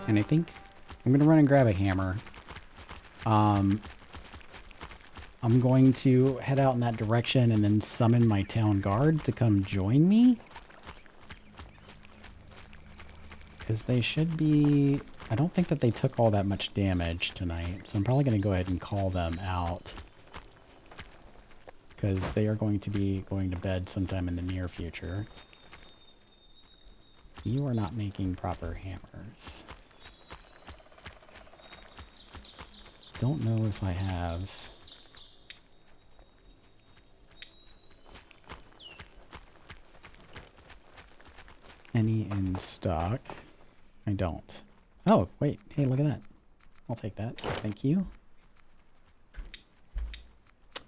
And I think I'm gonna run and grab a hammer. I'm going to head out in that direction and then summon my town guard to come join me. Because they should be... I don't think that they took all that much damage tonight, so I'm probably going to go ahead and call them out. Because they are going to be going to bed sometime in the near future. You are not making proper hammers. Don't know if I have... any in stock. I don't. Oh, wait. Hey, look at that. I'll take that. Thank you.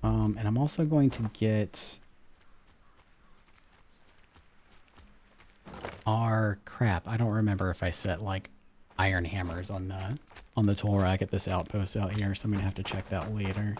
And I'm also going to get our crap. I don't remember if I set like iron hammers on the tool rack at this outpost out here, so I'm gonna have to check that later.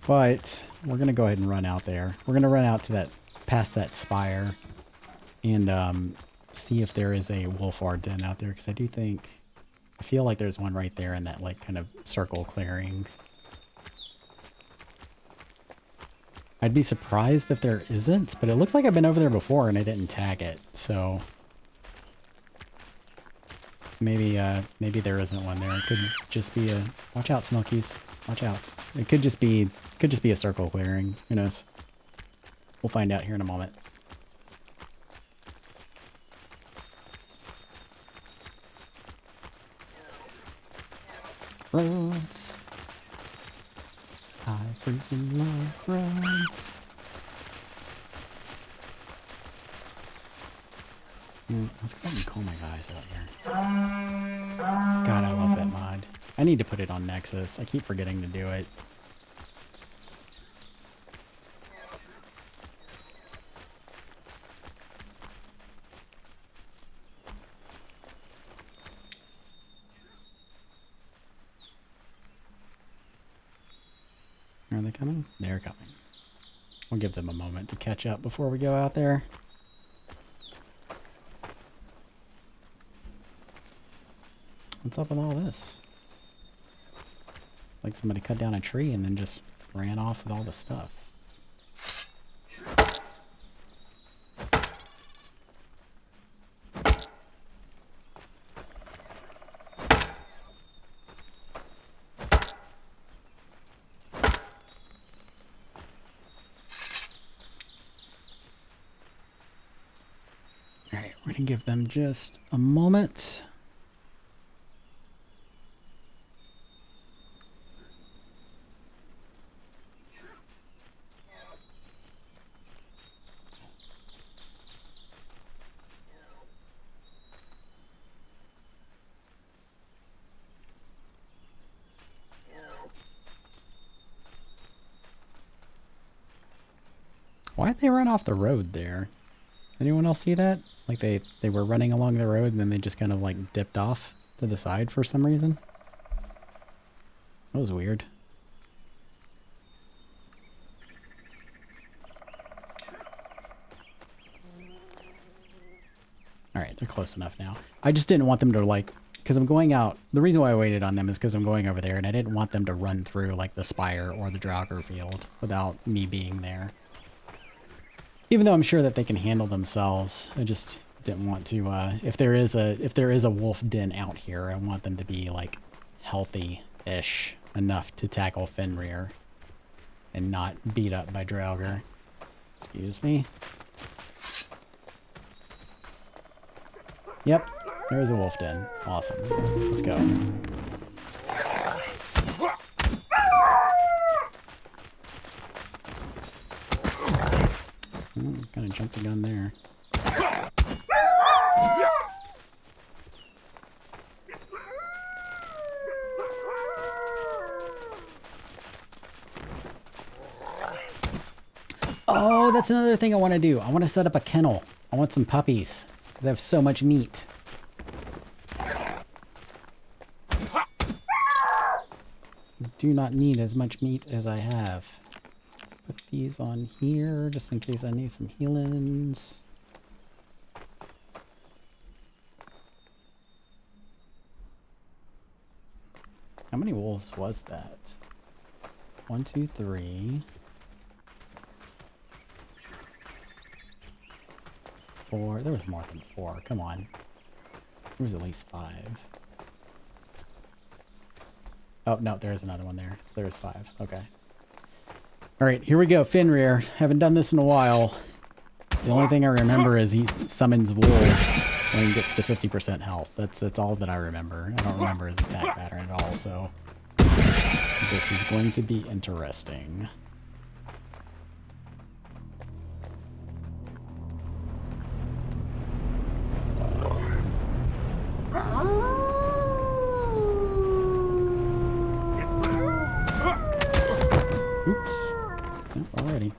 But we're going to go ahead and run out there. We're going to run out to that, past that spire, and see if there is a wolf art den out there. Because I do think, I feel like there's one right there in that like kind of circle clearing. I'd be surprised if there isn't, but it looks like I've been over there before and I didn't tag it. So maybe maybe there isn't one there. It could just be a, watch out, Smokies. Watch out. It could just be a circle clearing. Who knows? We'll find out here in a moment. Roads. I freaking love roads. Let's go ahead and call my guys out here. God, I love that mod. I need to put it on Nexus. I keep forgetting to do it. Are they coming? They're coming. We'll give them a moment to catch up before we go out there. What's up with all this? Like somebody cut down a tree and then just ran off with all the stuff. All right, we're gonna give them just a moment. Why'd they run off the road there? Anyone else see that? Like they were running along the road and then they just kind of like dipped off to the side for some reason. That was weird. Alright, they're close enough now. I just didn't want them to like, because I'm going out, the reason why I waited on them is because I'm going over there and I didn't want them to run through like the spire or the Draugr field without me being there. Even though I'm sure that they can handle themselves, I just didn't want to, if there is a wolf den out here, I want them to be like healthy-ish enough to tackle Fenrir and not beat up by Draugr. Excuse me. Yep, there is a wolf den. Awesome. Let's go. gun there. Oh, that's another thing I want to do. I want to set up a kennel. I want some puppies because I have so much meat. I do not need as much meat as I have. Let's put these on here just in case I need some healings. How many wolves was that? 1, 2, 3. 4. There was more than 4. Come on. There was at least 5. Oh, no, there's another one there. So there's 5. Okay. All right, here we go. Fenrir. Haven't done this in a while. The only thing I remember is he summons wolves when he gets to 50% health. That's all that I remember. I don't remember his attack pattern at all, so this is going to be interesting. Oops. Oh, already.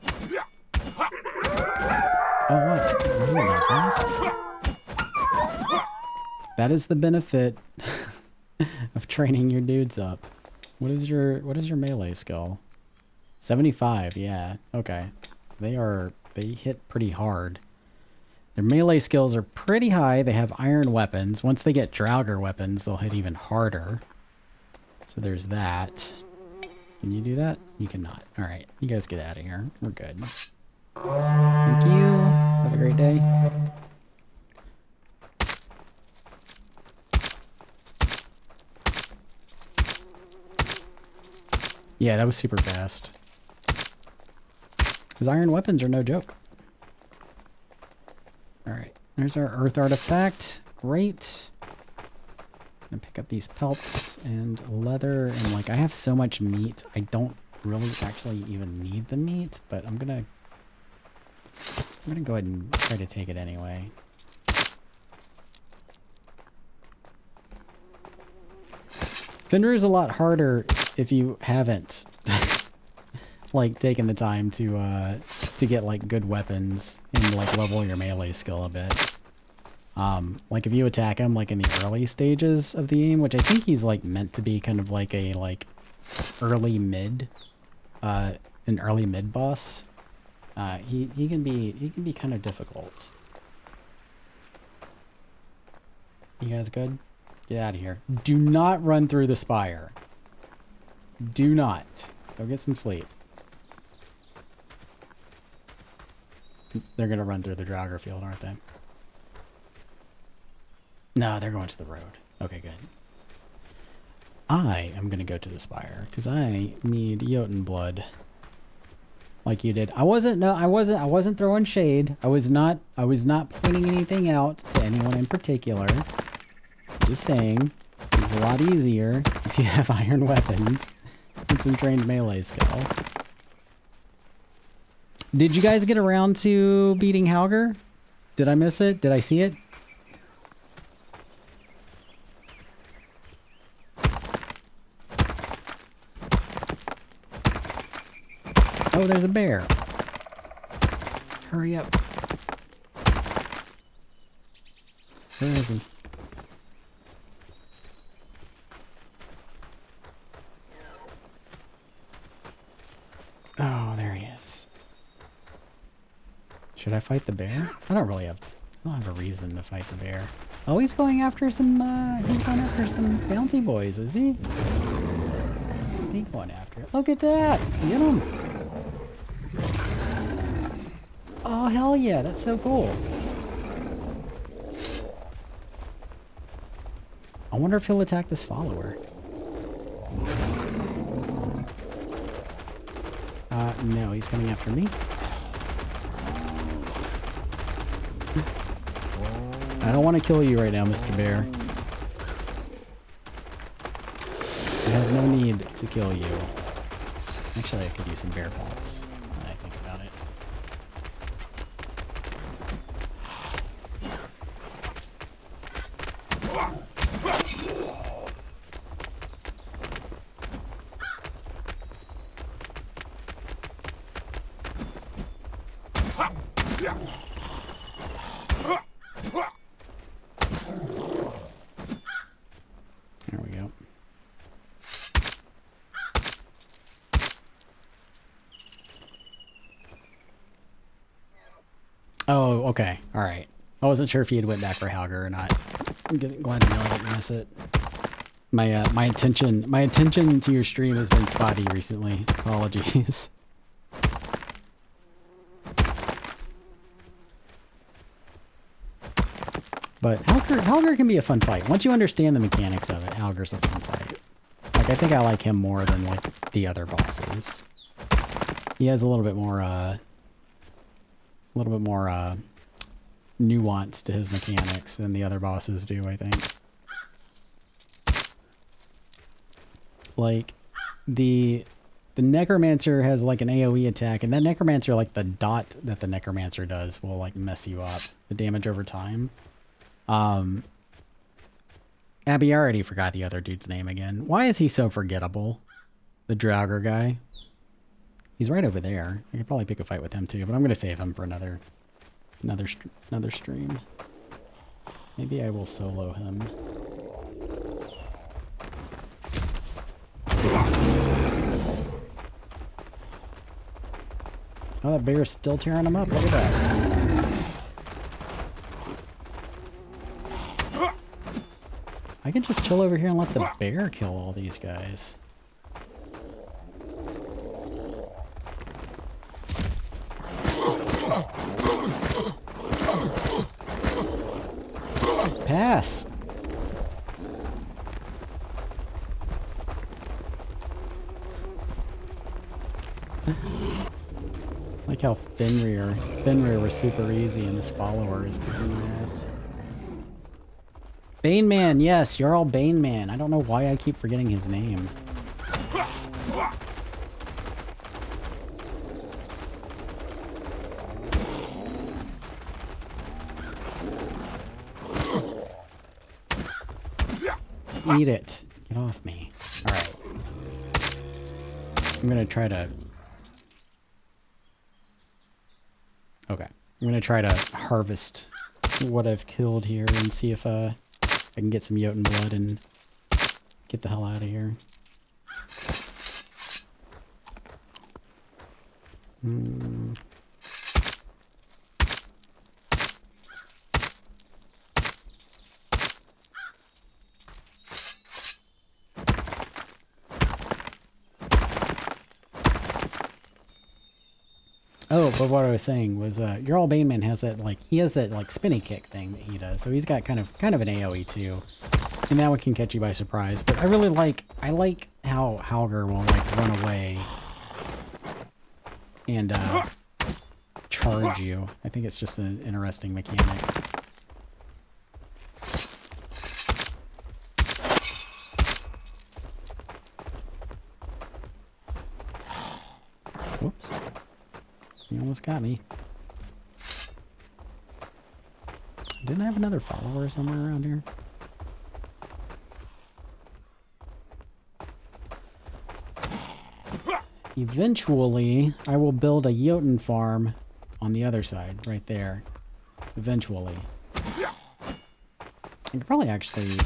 Oh, what? You're not fast. That is the benefit of training your dudes up. What is your melee skill? 75, yeah. Okay. So they hit pretty hard. Their melee skills are pretty high. They have iron weapons. Once they get Draugr weapons, they'll hit even harder. So there's that. Can you do that? You cannot. Alright, you guys get out of here. We're good. Thank you. Have a great day. Yeah, that was super fast. Because iron weapons are no joke. Alright, there's our earth artifact. Great. And pick up these pelts and leather, and like I have so much meat, I don't really actually even need the meat, but I'm gonna go ahead and try to take it anyway. Fenrir is a lot harder if you haven't like taken the time to get like good weapons and like level your melee skill a bit. Like if you attack him like in the early stages of the game, which I think he's like meant to be kind of like a early mid, an early mid boss, he can be kind of difficult. You guys good? Get out of here. Do not run through the spire. Do not. Go get some sleep. They're gonna run through the Draugr field, aren't they? No, they're going to the road. Okay, good. I am gonna go to the spire because I need Jotun blood, like you did. I wasn't throwing shade. I was not pointing anything out to anyone in particular. Just saying, it's a lot easier if you have iron weapons and some trained melee skill. Did you guys get around to beating Haugr? Did I miss it? Did I see it? Oh, there's a bear. Hurry up. Where is he? Oh, there he is. Should I fight the bear? I don't have a reason to fight the bear. Oh, he's going after some bouncy boys, is he? What's he going after? Look at that! Get him! Oh, hell yeah, that's so cool. I wonder if he'll attack this follower. No, he's coming after me. I don't want to kill you right now, Mr. Bear. I have no need to kill you. Actually, I could use some bear pelts, when I think about There we go. Oh, okay. All right. I wasn't sure if he had went back for Halger or not. I'm glad to know I didn't miss it. My attention to your stream has been spotty recently. Apologies. But Halger can be a fun fight. Once you understand the mechanics of it, Halger's a fun fight. Like, I think I like him more than, like, the other bosses. He has a little bit more nuance to his mechanics than the other bosses do, I think. Like, the Necromancer has, like, an AoE attack, and that Necromancer, like, the dot that the Necromancer does will, like, mess you up. The damage over time. Abby, I already forgot the other dude's name again. Why is he so forgettable? The Draugr guy. He's right over there. I could probably pick a fight with him too, but I'm gonna save him for another stream. Maybe I will solo him. Oh, that bear's still tearing him up. Look at that. I can just chill over here and let the bear kill all these guys. Pass. Like how Fenrir was super easy and his follower is kicking my ass. Bane Man, yes, you're all Bane Man. I don't know why I keep forgetting his name. Eat it. Get off me. Alright. I'm gonna try to... Okay. I'm gonna try to harvest what I've killed here and see if I can get some Jotun blood and get the hell out of here. Oh, but what I was saying was, your old Baneman has that, like, he has that, like, spinny kick thing that he does. So he's got kind of an AoE too. And that one can catch you by surprise. But I like how Halger will, like, run away and, charge you. I think it's just an interesting mechanic. Whoops. You almost got me. Didn't I have another follower somewhere around here? Eventually, I will build a Jotun farm on the other side, right there. Eventually. I could probably actually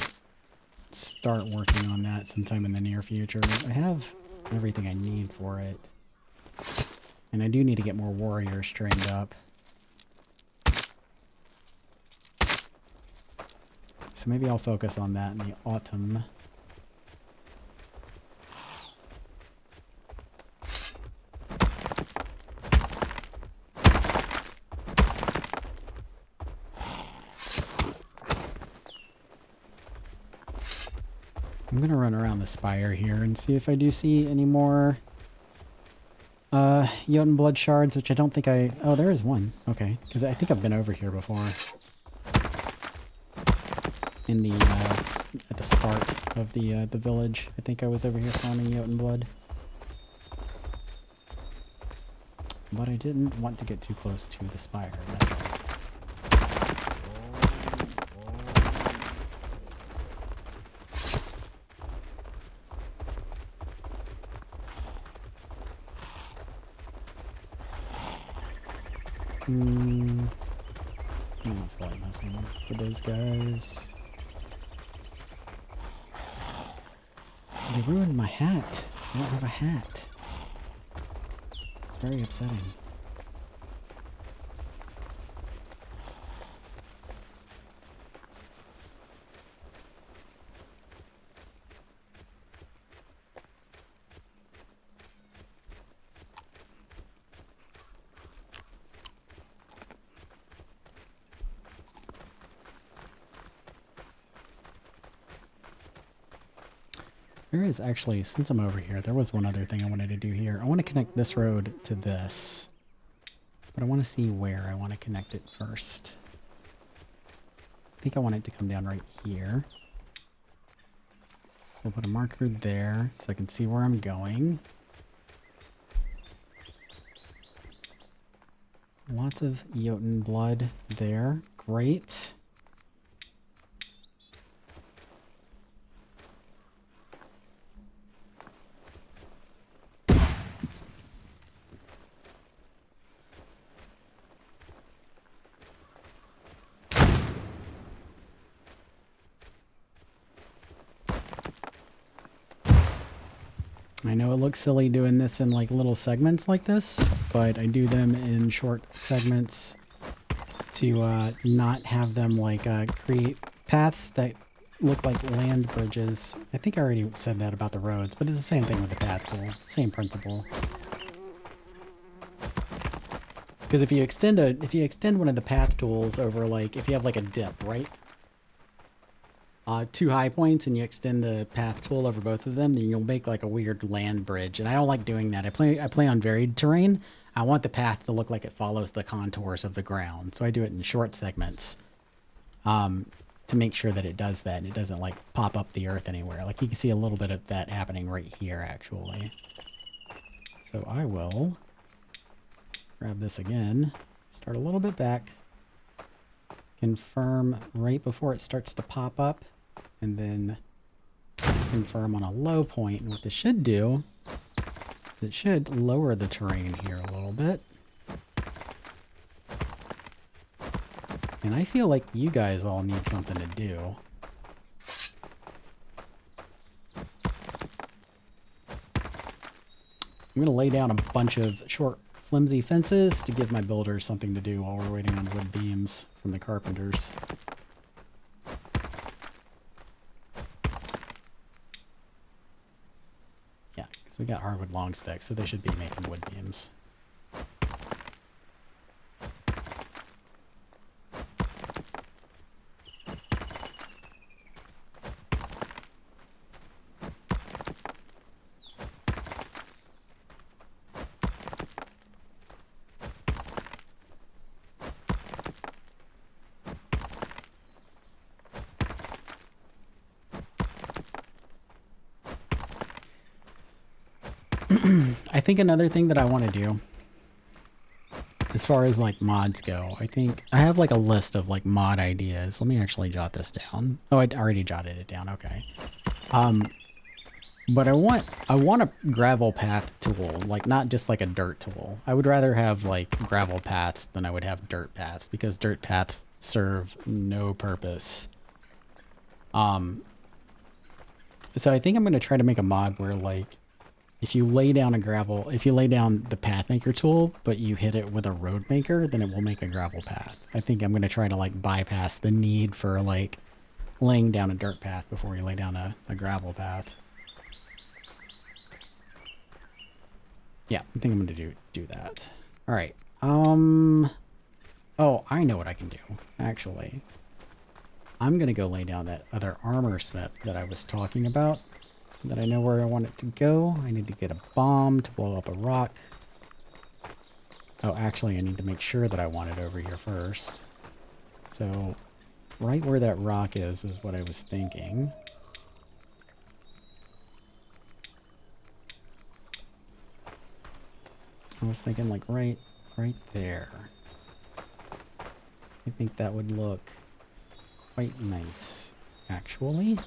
start working on that sometime in the near future. I have everything I need for it. And I do need to get more warriors trained up. So maybe I'll focus on that in the autumn. I'm gonna run around the spire here and see if I do see any more Jotun blood shards, which I don't think I... Oh, there is one. Okay, because I think I've been over here before. In the, at the start of the village. I think I was over here farming Jotun blood. But I didn't want to get too close to the spire, that's right. I'm not fully messing with those guys. They ruined my hat. I don't have a hat. It's very upsetting. There is actually, since I'm over here, there was one other thing I wanted to do here. I want to connect this road to this, but I want to see where I want to connect it first. I think I want it to come down right here. So we'll put a marker there so I can see where I'm going. Lots of Jotun blood there. Great. I know it looks silly doing this in like little segments like this, but I do them in short segments to not have them like create paths that look like land bridges. I think I already said that about the roads, but it's the same thing with the path tool. Same principle. Because if you extend one of the path tools over, like if you have like a dip, right? Two high points and you extend the path tool over both of them, then you'll make like a weird land bridge. And I don't like doing that. I play on varied terrain. I want the path to look like it follows the contours of the ground. So I do it in short segments to make sure that it does that and it doesn't like pop up the earth anywhere. Like you can see a little bit of that happening right here actually. So I will grab this again, start a little bit back, confirm right before it starts to pop up, and then confirm on a low point. And what this should do is it should lower the terrain here a little bit. And I feel like you guys all need something to do. I'm going to lay down a bunch of short, flimsy fences to give my builders something to do while we're waiting on wood beams from the carpenters. Yeah, because we got hardwood long sticks, so they should be making wood beams. I think another thing that I want to do, as far as like mods go, I think I have like a list of like mod ideas. Let me actually jot this down. Oh, I already jotted it down. Okay. But I want a gravel path tool, like not just like a dirt tool. I would rather have like gravel paths than I would have dirt paths because dirt paths serve no purpose. So I think I'm going to try to make a mod where like if you lay down the path maker tool, but you hit it with a road maker, then it will make a gravel path. I think I'm going to try to like bypass the need for like laying down a dirt path before you lay down a gravel path. Yeah, I think I'm going to do that. All right. Oh, I know what I can do, actually. I'm going to go lay down that other armor smith that I was talking about. That I know where I want it to go. I need to get a bomb to blow up a rock. Oh, actually, I need to make sure that I want it over here first. So, right where that rock is what I was thinking. I was thinking like right there. I think that would look quite nice, actually.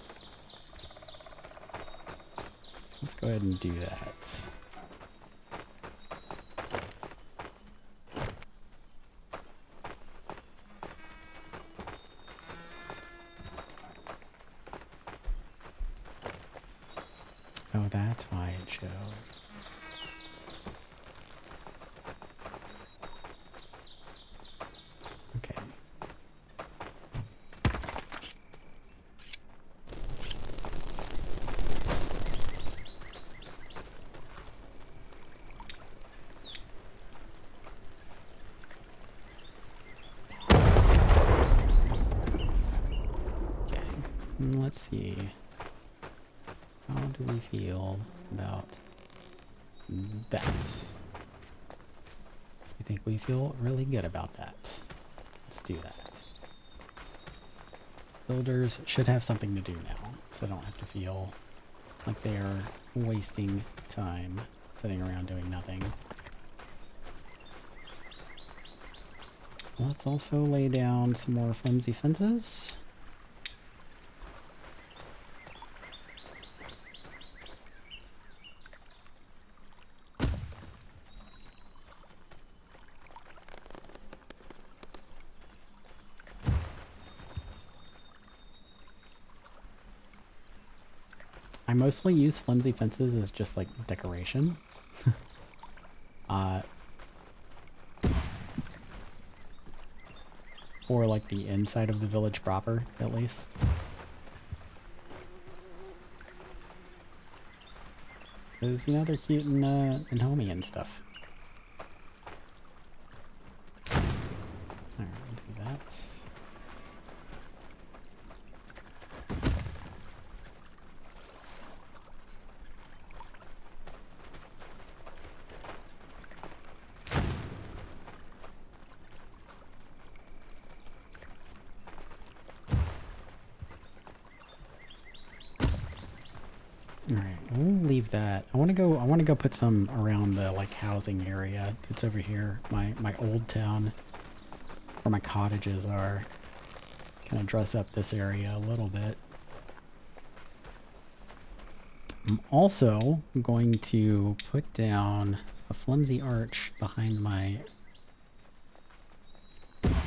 Let's go ahead and do that. Oh, that's why it showed. Okay. Let's see. How do we feel about that? I think we feel really good about that. Let's do that. Builders should have something to do now, so I don't have to feel like they are wasting time sitting around doing nothing. Let's also lay down some more flimsy fences. I mostly use flimsy fences as just like decoration. For like the inside of the village proper, at least. Because, you know, they're cute and homey and stuff. Alright, we'll do that. Alright, we'll leave that. I wanna go put some around the like housing area that's over here. My old town where my cottages are. Kinda dress up this area a little bit. I'm also going to put down a flimsy arch behind my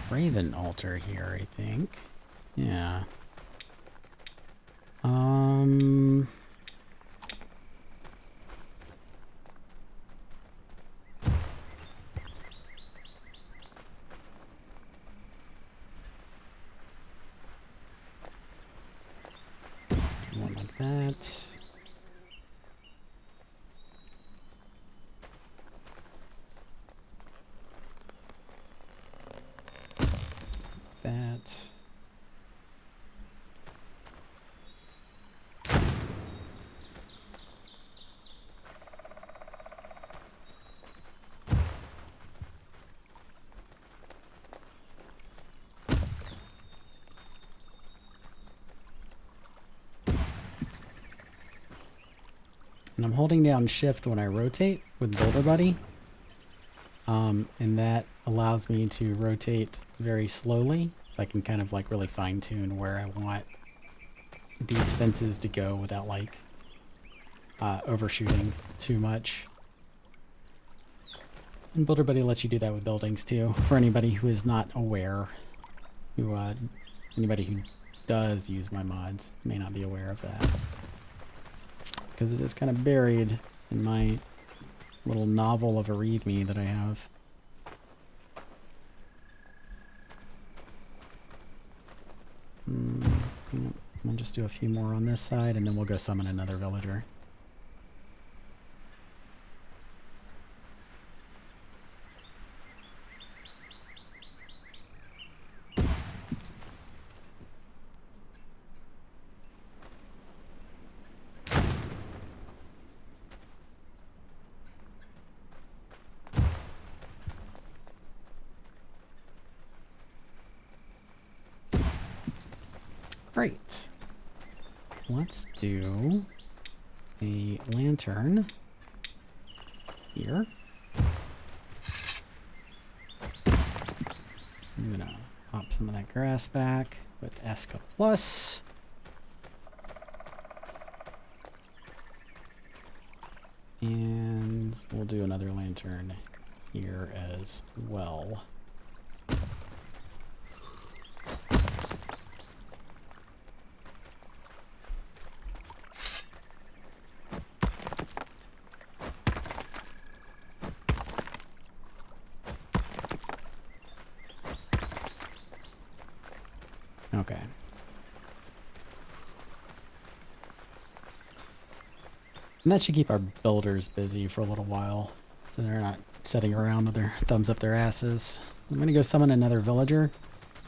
raven altar here, I think. Yeah. One like that. That. And I'm holding down shift when I rotate with Builder Buddy. And that allows me to rotate very slowly, so I can kind of like really fine tune where I want these fences to go without like overshooting too much. And Builder Buddy lets you do that with buildings too, for anybody who is not aware. Anybody who does use my mods may not be aware of that. Because it is kind of buried in my little novel of a readme that I have. We'll just do a few more on this side and then we'll go summon another villager. Great. Let's do a lantern here. I'm gonna pop some of that grass back with ASKA Plus. And we'll do another lantern here as well. Okay. And that should keep our builders busy for a little while, so they're not sitting around with their thumbs up their asses. I'm gonna go summon another villager.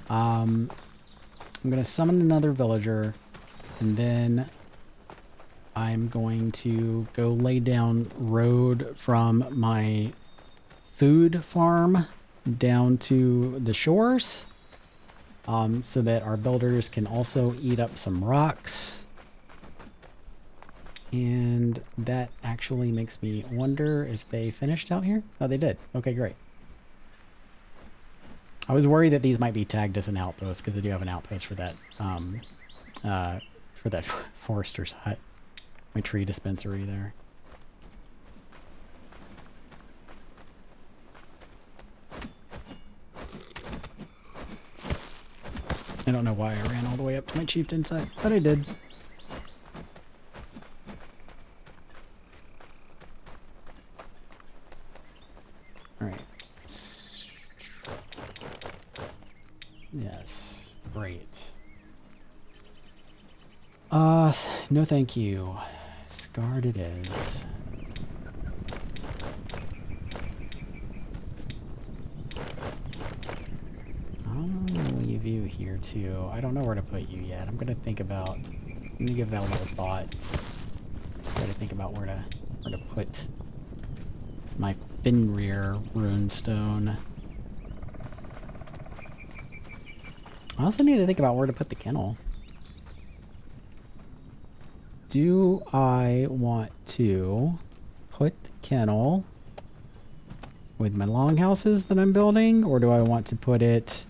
I'm gonna summon another villager, and then I'm going to go lay down road from my food farm down to the shores, so that our builders can also eat up some rocks. And that actually makes me wonder if they finished out here. Oh, they did. Okay, great. I was worried that these might be tagged as an outpost because I do have an outpost for that forester's hut. My tree dispensary there. I don't know why I ran all the way up to my chieftain's hut, but I did. Alright. Yes. Great. No thank you. Scarred it is. I'll leave you here too. I don't know where to put you yet. I'm gonna think about, I'm gonna give that a little thought. Try to think about where to put my Fenrir runestone. I also need to think about where to put the kennel. Do I want to put the kennel with my longhouses that I'm building, or do I want to put it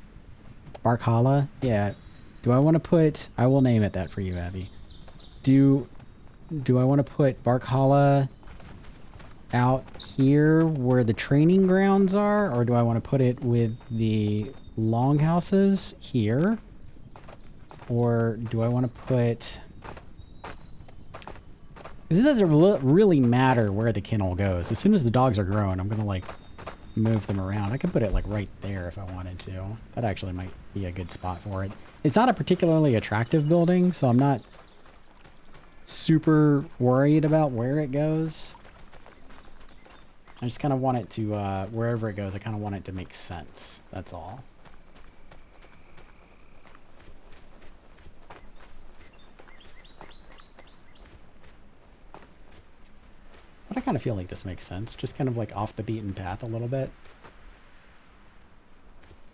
Barkhala? Yeah. Do I want to put, I will name it that for you, Abby. Do I want to put Barkhala out here where the training grounds are, or do I want to put it with the longhouses here? Or do I want to put... Because it doesn't really matter where the kennel goes. As soon as the dogs are grown, I'm going to, like, move them around. I could put it, like, right there if I wanted to. That actually might be a good spot for it. It's not a particularly attractive building, so I'm not super worried about where it goes. I just kind of want it to, wherever it goes, I kind of want it to make sense. That's all. But I kind of feel like this makes sense. Just kind of like off the beaten path a little bit.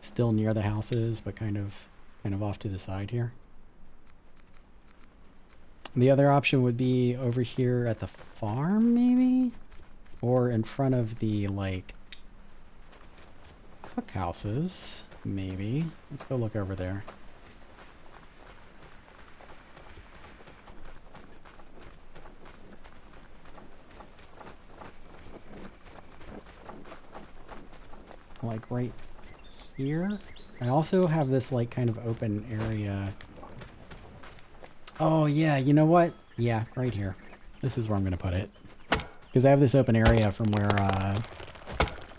Still near the houses, but kind of off to the side here. The other option would be over here at the farm, maybe? Or in front of the, like, cookhouses, maybe. Let's go look over there. Like right here. I also have this like kind of open area. Oh yeah, you know what? Yeah, right here. This is where I'm gonna put it. Because I have this open area from where,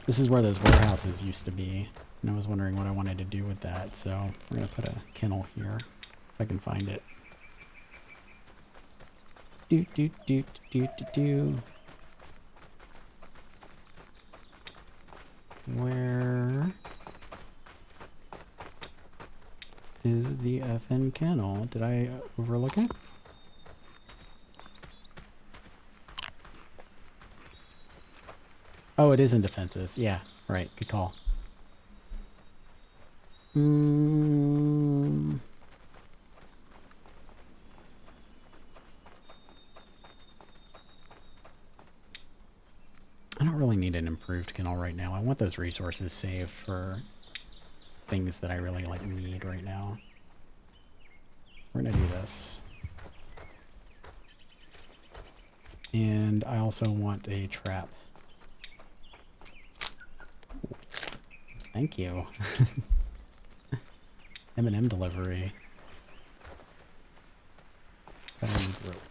this is where those warehouses used to be. And I was wondering what I wanted to do with that. So we're gonna put a kennel here, if I can find it. Where is the effing kennel? Did I overlook it? Oh, it is in defenses. Yeah, right. Good call. I don't really need an improved kennel right now. I want those resources saved for things that I really like need right now. We're gonna do this. And I also want a trap. Thank you. M&M delivery. But I need rope.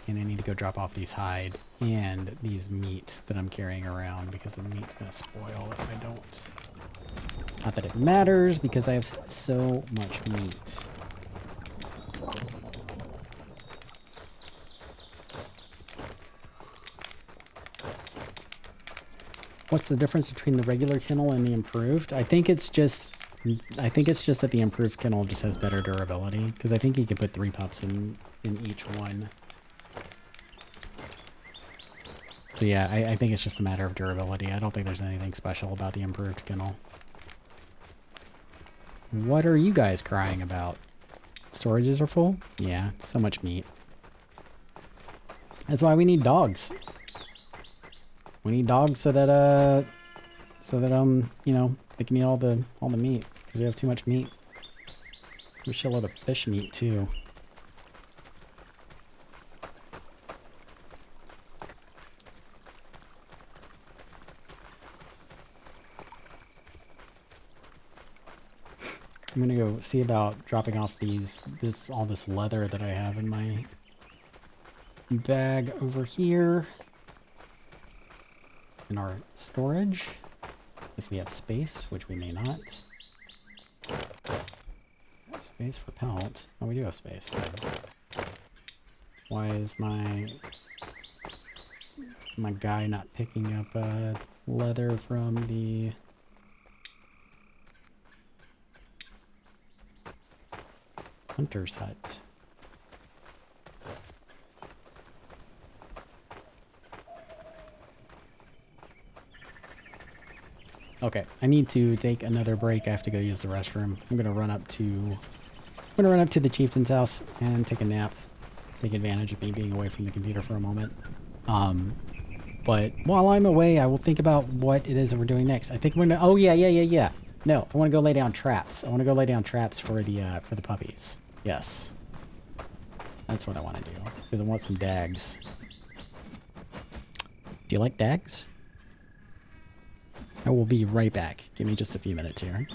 And I need to go drop off these hide and these meat that I'm carrying around because the meat's gonna spoil if I don't. Not that it matters because I have so much meat. What's the difference between the regular kennel and the improved? I think it's just that the improved kennel just has better durability, because I think you could put 3 pups in each one. So yeah, I think it's just a matter of durability. I don't think there's anything special about the improved kennel. What are you guys crying about? Storages are full? Yeah, so much meat. That's why we need dogs. We need dogs so that you know, they can eat all the meat, because we have too much meat. We should load of fish meat too. I'm gonna go see about dropping off all this leather that I have in my bag over here in our storage, if we have space, which we may not. Space for pellets. Oh, we do have space. Why is my guy not picking up leather from the hunter's hut? Okay, I need to take another break. I have to go use the restroom. I'm gonna run up to the chieftain's house and take a nap. Take advantage of me being away from the computer for a moment. But while I'm away, I will think about what it is that we're doing next. I think we're gonna. Oh yeah. No, I want to go lay down traps. I want to go lay down traps for the puppies. Yes, that's what I want to do, because I want some dags. Do you like dags? I will be right back. Give me just a few minutes here.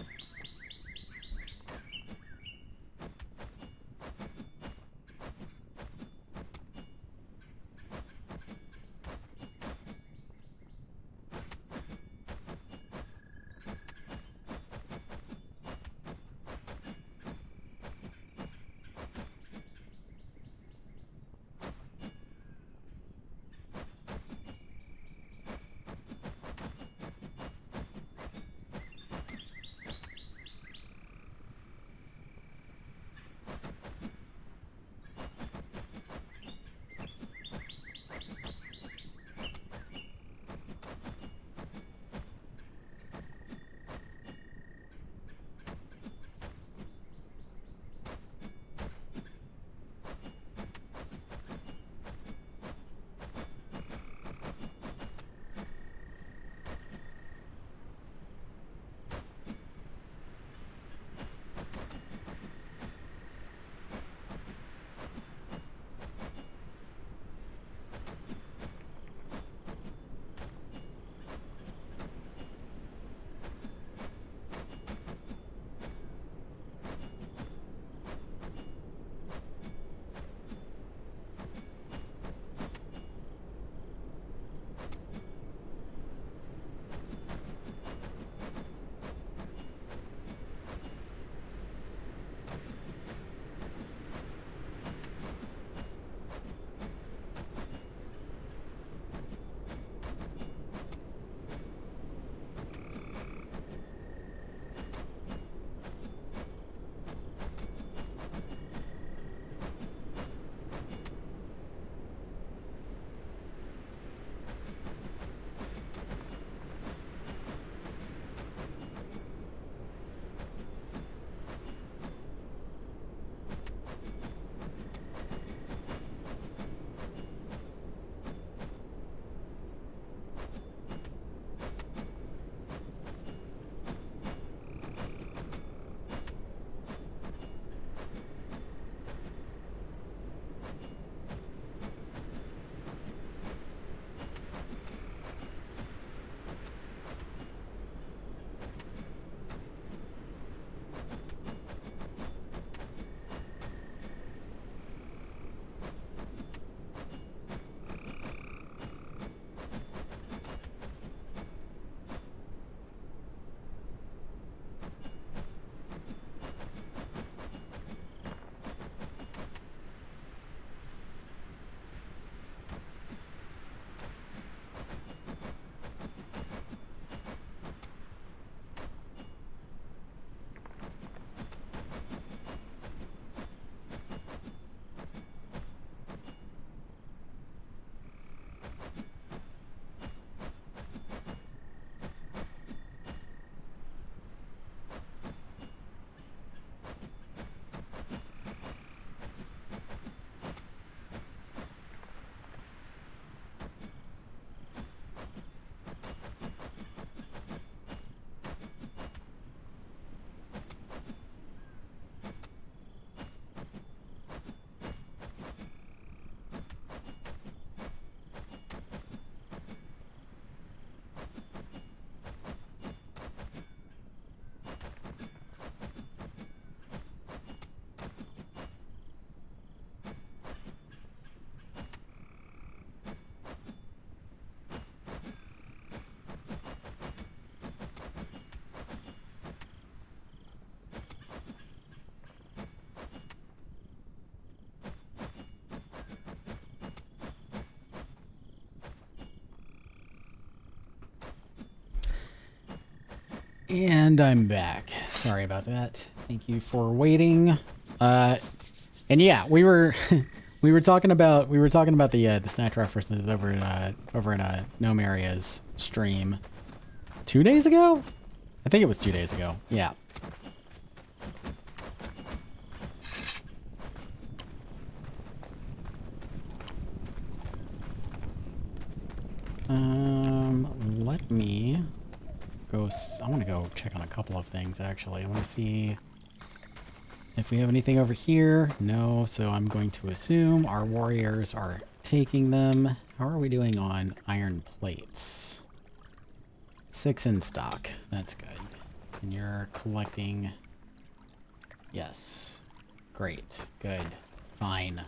And I'm back. Sorry about that. Thank you for waiting. And yeah, we were we were talking about the Snatch references over in Gnome Area's stream 2 days ago. I think it was 2 days ago. Yeah. Let me go. I want to go check on a couple of things, actually. I want to see if we have anything over here. No, so I'm going to assume our warriors are taking them. How are we doing on iron plates? 6 in stock. That's good. And you're collecting. Yes. Great. Good. Fine.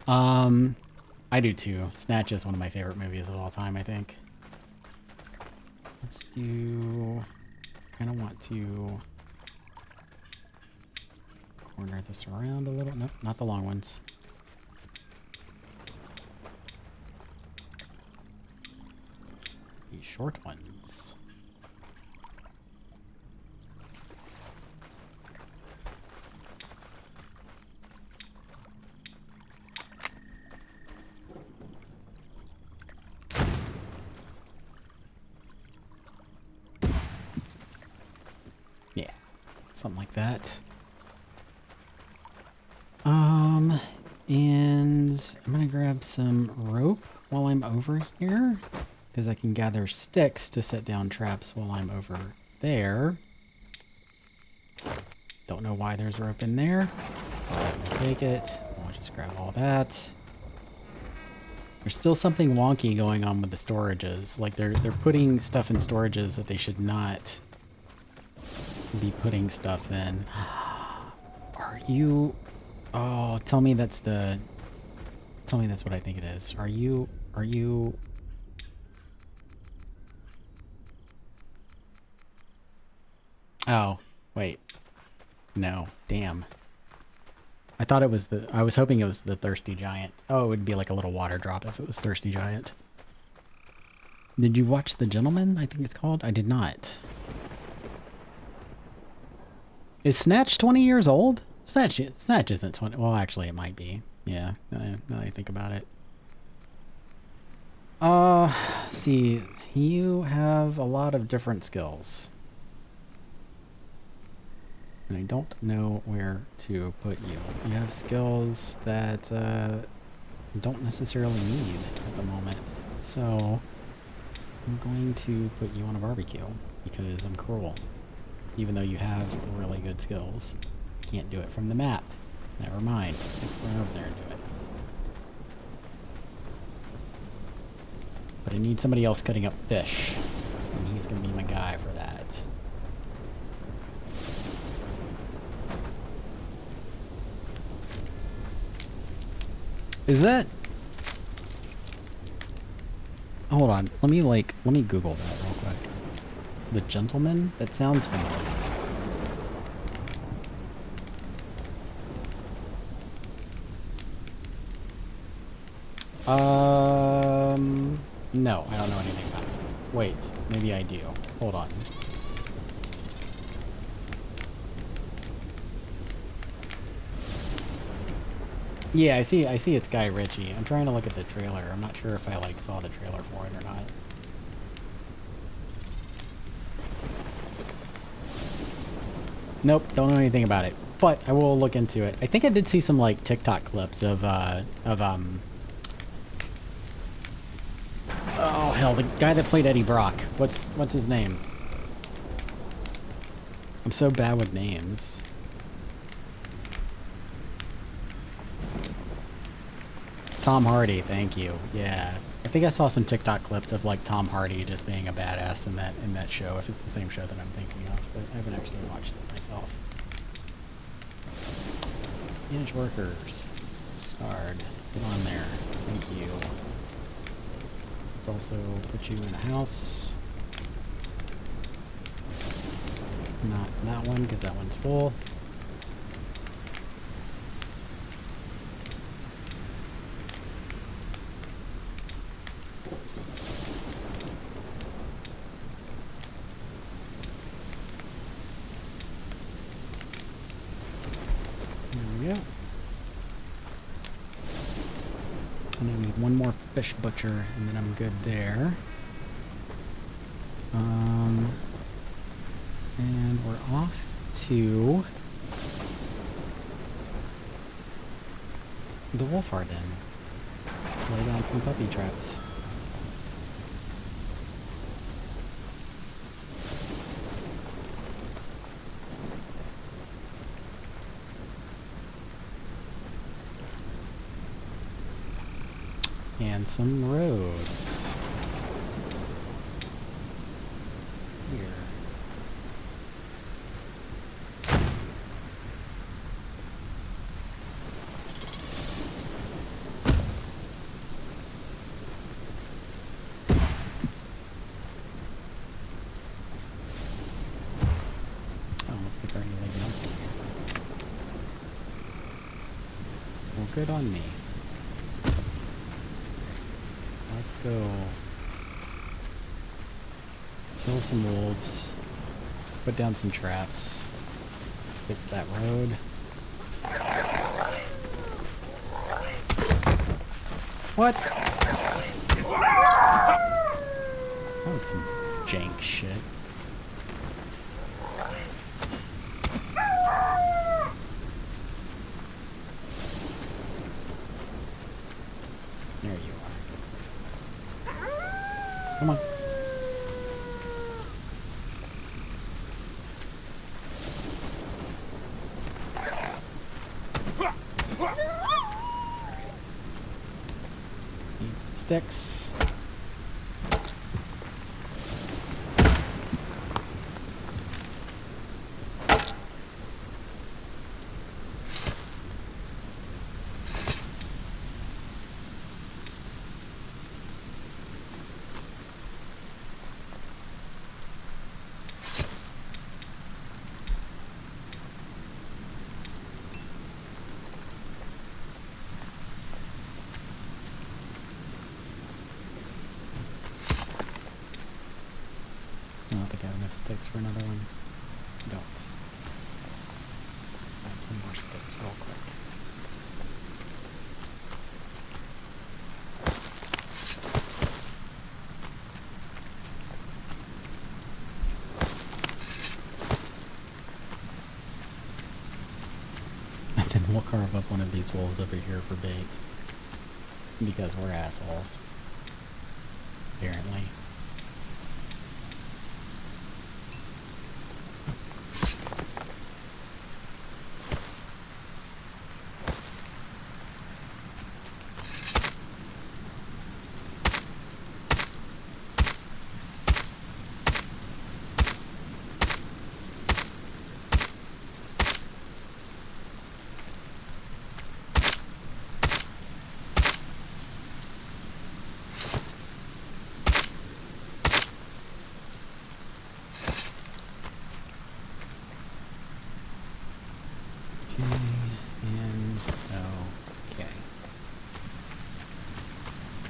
I do too. Snatch is one of my favorite movies of all time, I think. Let's do... kind of want to corner this around a little. Nope, not the long ones. The short ones. Yeah, something like that. And I'm gonna grab some rope while I'm over here, because I can gather sticks to set down traps while I'm over there. Don't know why there's rope in there, but we'll take it. I'll just grab all that. There's still something wonky going on with the storages. Like they're putting stuff in storages that they should not be putting stuff in. Are you... Oh, tell me that's what I think it is. Are you... Oh, wait. No, damn. I thought it was I was hoping it was the Thirsty Giant. Oh, it would be like a little water drop if it was Thirsty Giant. Did you watch The Gentleman, I think it's called? I did not. Is Snatch 20 years old? Snatch isn't 20. Well, actually, it might be. Yeah, now that I think about it. See, you have a lot of different skills. And I don't know where to put you. You have skills that don't necessarily need at the moment. So I'm going to put you on a barbecue because I'm cruel. Even though you have really good skills. Can't do it from the map. Never mind. Run over there and do it. But I need somebody else cutting up fish. And he's going to be my guy for that. Is that... Hold on. Let me Google that real quick. The Gentleman? That sounds familiar. No, I don't know anything about it. Wait, maybe I do. Hold on. Yeah, I see it's Guy Ritchie. I'm trying to look at the trailer. I'm not sure if I saw the trailer for it or not. Nope, don't know anything about it. But I will look into it. I think I did see some TikTok clips of oh hell, the guy that played Eddie Brock. What's his name? I'm so bad with names. Tom Hardy, thank you. Yeah. I think I saw some TikTok clips of Tom Hardy just being a badass in that show, if it's the same show that I'm thinking of, but I haven't actually watched it myself. Manage workers. Starred. Get on there. Thank you. Let's also put you in a house. Not that one, because that one's full. we go. And I need one more fish butcher, and then I'm good there. And we're off to the Wolfhard Inn. Let's lay down some puppy traps. And some roads. Here. Oh, looks like I already laid down some here. Well, good on me. Let's go kill some wolves, put down some traps, fix that road. What? That was some jank shit. There you are. Come on. Need some sticks. I don't think I have enough sticks for another one. Don't. Find some more sticks real quick. And then we'll carve up one of these wolves over here for bait. Because we're assholes. Apparently.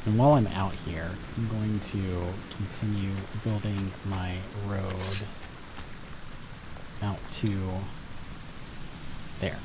And while I'm out here, I'm going to continue building my road out to there.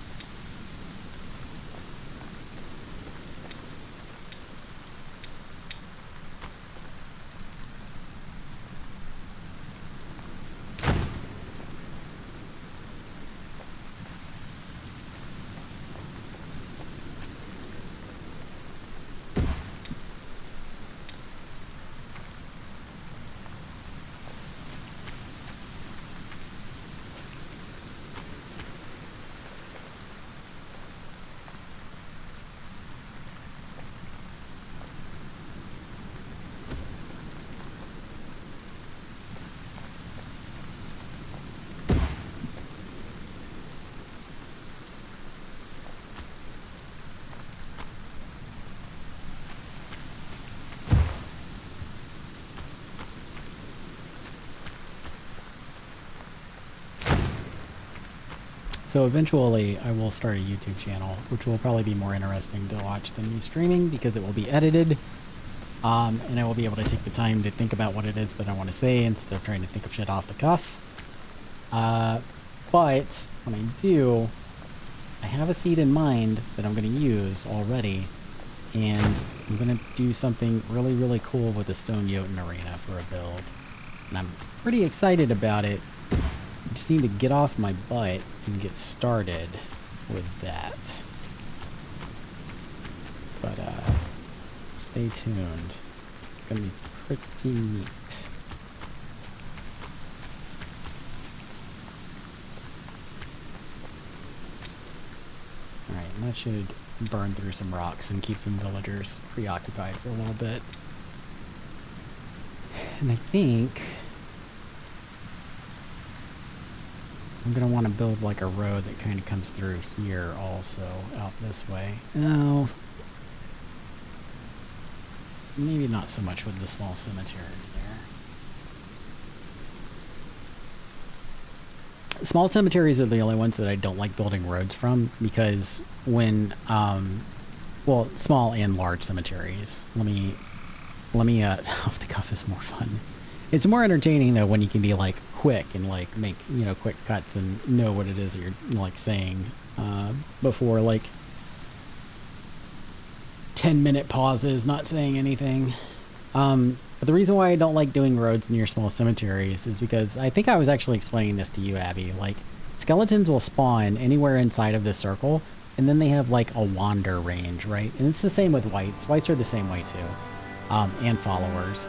So eventually I will start a YouTube channel, which will probably be more interesting to watch than me streaming because it will be edited. And I will be able to take the time to think about what it is that I want to say instead of trying to think of shit off the cuff. But when I do, I have a seed in mind that I'm going to use already, and I'm going to do something really, really cool with the Stone Jotun Arena for a build. And I'm pretty excited about it. I just need to get off my butt and get started with that. But, stay tuned. It's going to be pretty neat. Alright, that should burn through some rocks and keep some villagers preoccupied for a little bit. And I think I'm going to want to build like a road that kind of comes through here also, out this way. No. Maybe not so much with the small cemetery there. Small cemeteries are the only ones that I don't like building roads from, because when, well, small and large cemeteries. Let me, off the cuff is more fun. It's more entertaining though when you can be like quick and like make, you know, quick cuts and know what it is that you're like saying, before like 10-minute pauses, not saying anything. But the reason why I don't like doing roads near small cemeteries is because I think I was actually explaining this to you, Abby. Like, skeletons will spawn anywhere inside of this circle, and then they have like a wander range, right? And it's the same with whites. Whites are the same way too, and followers.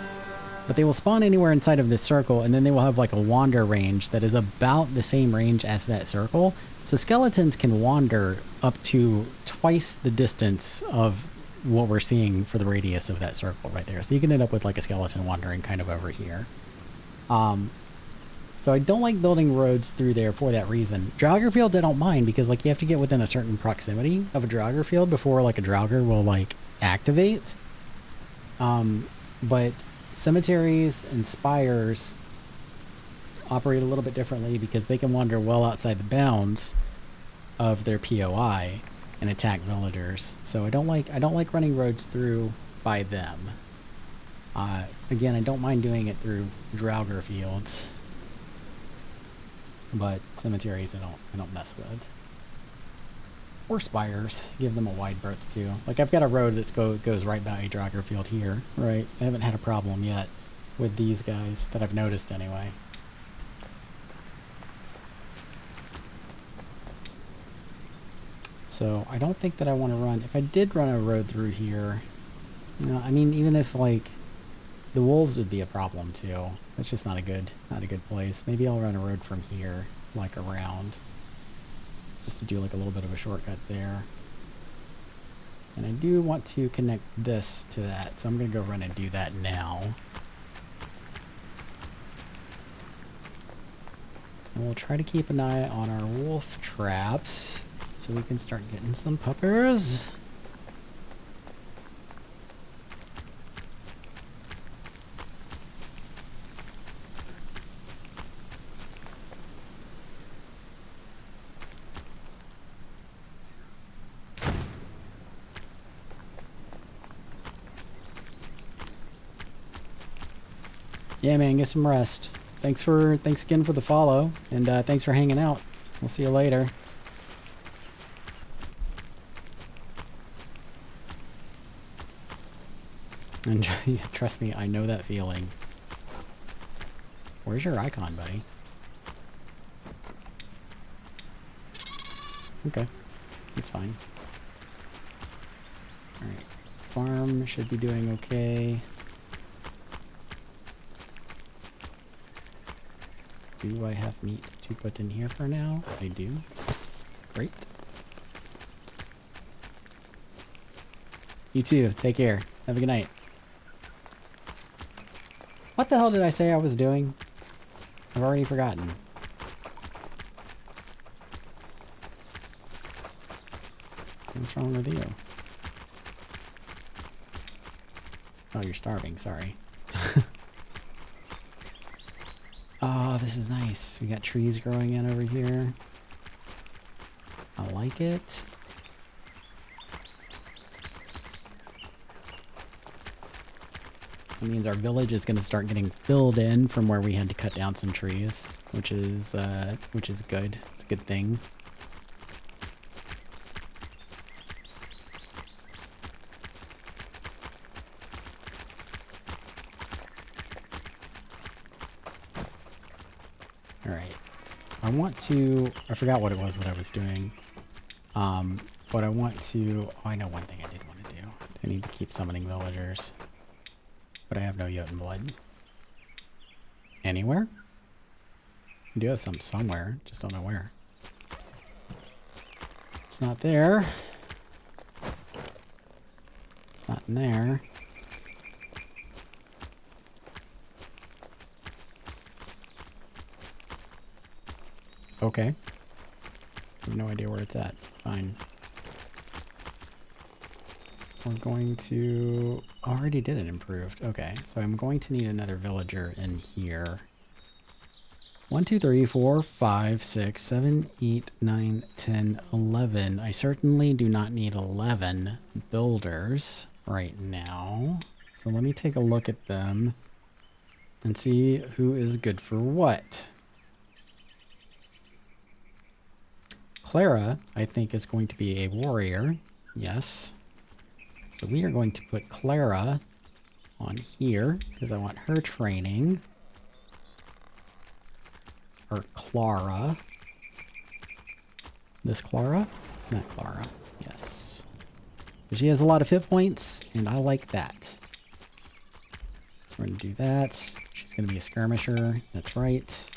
But they will spawn anywhere inside of this circle, and then they will have like a wander range that is about the same range as that circle. So skeletons can wander up to twice the distance of what we're seeing for the radius of that circle right there. So you can end up with like a skeleton wandering kind of over here. So I don't like building roads through there for that reason. Draugr fields I don't mind, because like you have to get within a certain proximity of a Draugr field before like a Draugr will like activate. But cemeteries and spires operate a little bit differently because they can wander well outside the bounds of their POI and attack villagers. So I don't like running roads through by them. Again, I don't mind doing it through Draugr fields, but cemeteries I don't mess with. Or spires, give them a wide berth too. Like I've got a road that goes right by a Draugr field here, right? I haven't had a problem yet with these guys that I've noticed anyway. So I don't think that I want to run. If I did run a road through here, you know, I mean, even if like the wolves would be a problem too. That's just not a good place. Maybe I'll run a road from here, like around, just to do like a little bit of a shortcut there. And I do want to connect this to that, so I'm gonna go run and do that now. And we'll try to keep an eye on our wolf traps, so we can start getting some puppers. Yeah, man, get some rest. Thanks again for the follow, and thanks for hanging out. We'll see you later. And trust me, I know that feeling. Where's your icon, buddy? Okay, it's fine. Alright, farm should be doing okay. Do I have meat to put in here for now? I do. Great. You too, take care. Have a good night. What the hell did I say I was doing? I've already forgotten. What's wrong with you? Oh, you're starving, sorry. Oh, this is nice. We got trees growing in over here. I like it. That means our village is going to start getting filled in from where we had to cut down some trees, which is good. It's a good thing. I want to, I forgot what it was that I was doing. But I want to, oh, I know one thing I did want to do. I need to keep summoning villagers. But I have no Jotun blood. Anywhere? I do have some somewhere, just don't know where. It's not there. It's not in there. Okay. I have no idea where it's at. Fine. We're going to... Already did it improved. Okay, so I'm going to need another villager in here. 1, 2, 3, 4, 5, 6, 7, 8, 9, 10, 11. I certainly do not need 11 builders right now. So let me take a look at them and see who is good for what. Clara, I think, is going to be a warrior. Yes. So we are going to put Clara on here because I want her training. Or Clara. This Clara? Not Clara. Yes. She has a lot of hit points, and I like that. So we're going to do that. She's going to be a skirmisher. That's right.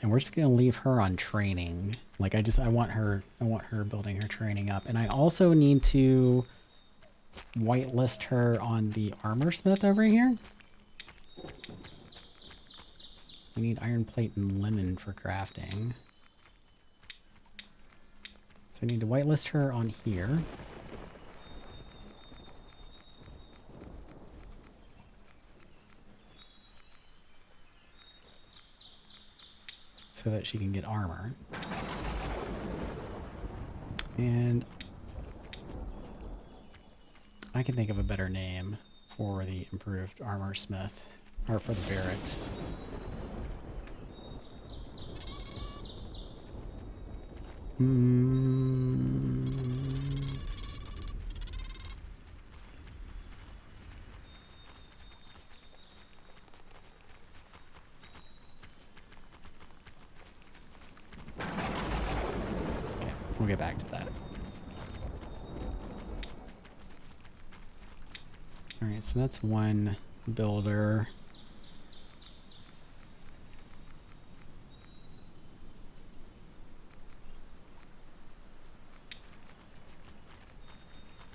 And we're just going to leave her on training. Like, I want her building her training up. And I also need to whitelist her on the armor smith over here. We need iron plate and linen for crafting. So I need to whitelist her on here. So that she can get armor. And I can think of a better name for the improved armor smith, or for the barracks. We'll get back to that. Alright, so that's one builder.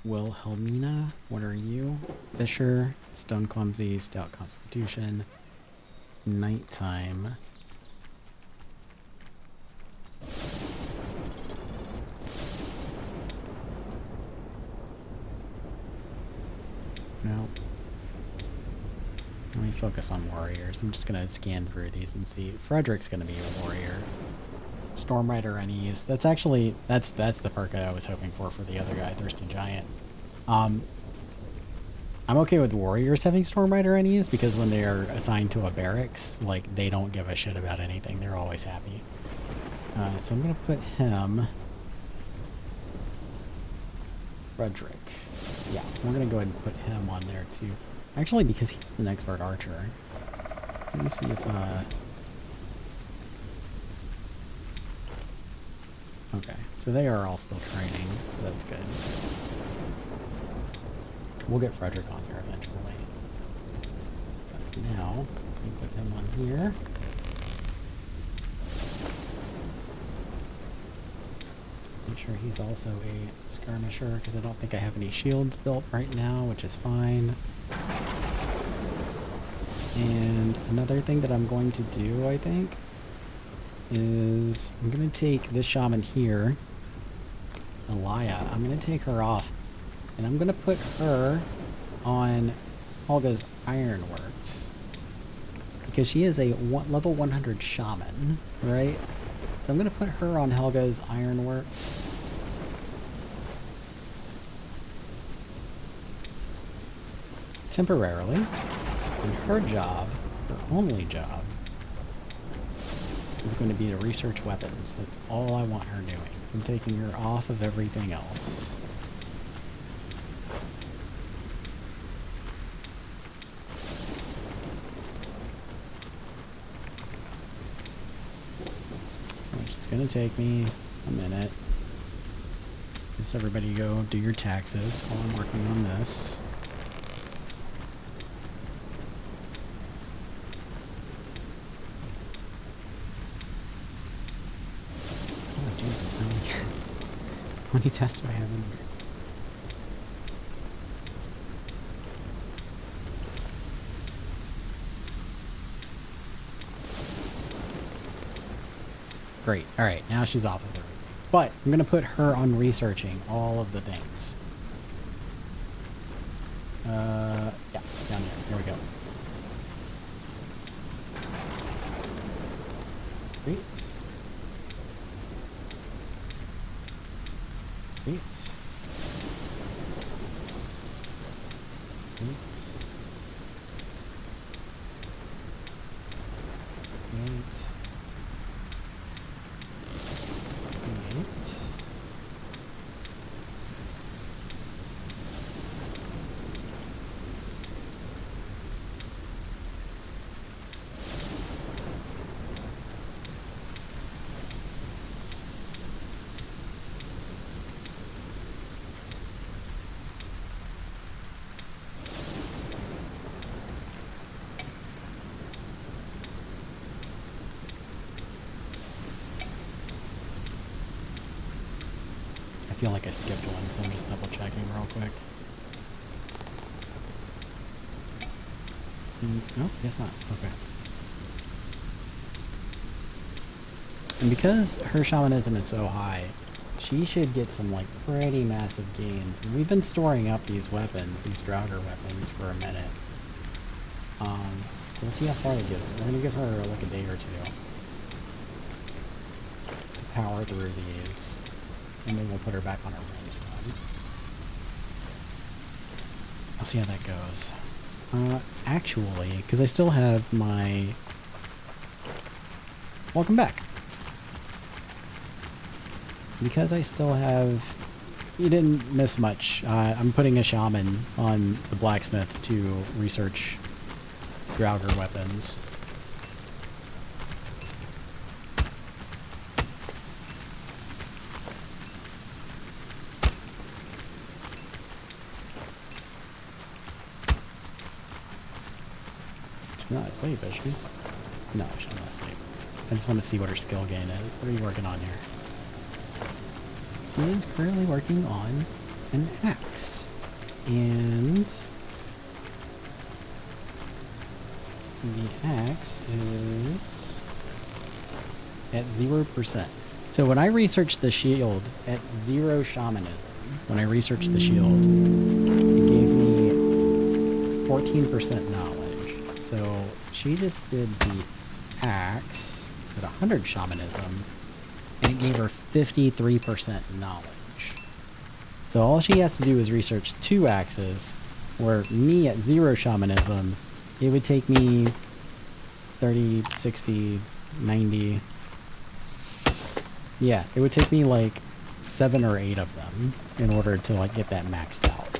Wilhelmina, what are you? Fisher, stone clumsy, stout constitution, nighttime. No. Let me focus on warriors. I'm just gonna scan through these and see. Frederick's gonna be a warrior. Stormrider unease. That's actually that's the perk that I was hoping for the other guy, Thirsty Giant. I'm okay with warriors having Stormrider unease because when they are assigned to a barracks, like, they don't give a shit about anything. They're always happy. So I'm gonna put him. Frederick. Yeah, we're gonna go ahead and put him on there too. Actually, because he's an expert archer. Let me see if okay, so they are all still training, so that's good. We'll get Frederick on here eventually. But now, we put him on here. Make sure he's also a skirmisher, because I don't think I have any shields built right now, which is fine. And another thing that I'm going to do, I think, is I'm going to take this shaman here, Elia. I'm going to take her off, and I'm going to put her on Helga's Ironworks, because she is a level 100 shaman, right? So I'm going to put her on Helga's Ironworks. Temporarily. And her job, her only job, is going to be to research weapons. That's all I want her doing. So I'm taking her off of everything else. gonna take me a minute. Let's everybody go do your taxes while I'm working on this. Oh, Jesus, how many tests do I have in here? Great. Alright, now she's off of everything. But I'm going to put her on researching all of the things. Yeah, down there. Here we go. Great. Great. Great. Great. I feel like I skipped one, so I'm just double checking real quick. No, guess not. Okay. And because her shamanism is so high, she should get some like pretty massive gains. And we've been storing up these weapons, these Draugr weapons, for a minute. So we'll see how far it gets. We're gonna give her like a day or two to power through these. And then we'll put her back on her run. I'll see how that goes. Actually, because I still have my... Welcome back. Because I still have... You didn't miss much. I'm putting a shaman on the blacksmith to research Draugr weapons. She's not asleep, is she? No, she's not asleep. I just want to see what her skill gain is. What are you working on here? She is currently working on an axe. And the axe is at 0%. So when I researched the shield at 0 shamanism, when I researched the shield, it gave me 14% knowledge. So she just did the axe at 100 shamanism, and it gave her 53% knowledge. So all she has to do is research 2 axes, where me at 0 shamanism, it would take me 30, 60, 90... Yeah, it would take me like 7 or 8 of them in order to like get that maxed out.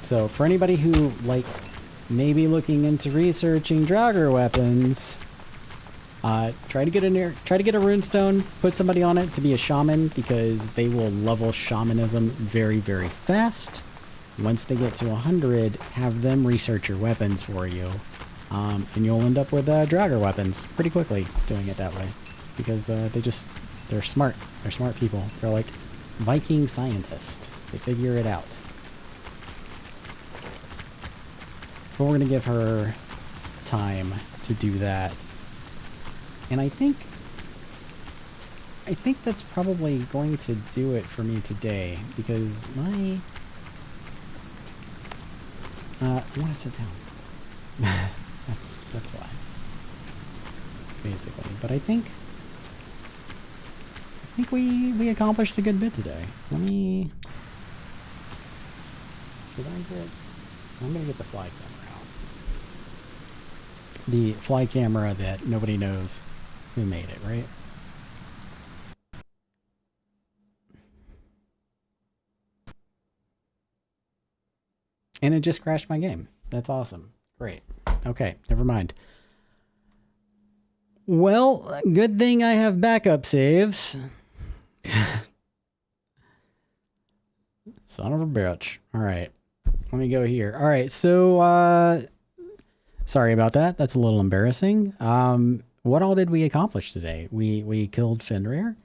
So for anybody who like maybe looking into researching Draugr weapons, try to get a runestone, put somebody on it to be a shaman, because they will level shamanism very, very fast. Once they get to 100, have them research your weapons for you. And you'll end up with Draugr weapons pretty quickly doing it that way, because they're smart. They're smart people. They're like Viking scientists. They figure it out. But we're gonna give her time to do that, and I think that's probably going to do it for me today, because my I want to sit down. That's why, basically. But I think we accomplished a good bit today. Let me... Should I get... I'm gonna get the fly camera out. The fly camera that nobody knows who made it, right? And it just crashed my game. That's awesome. Great. Okay, never mind. Well, good thing I have backup saves. Son of a bitch. All right. Let me go here. All right. So, sorry about that. That's a little embarrassing. What all did we accomplish today? We killed Fenrir.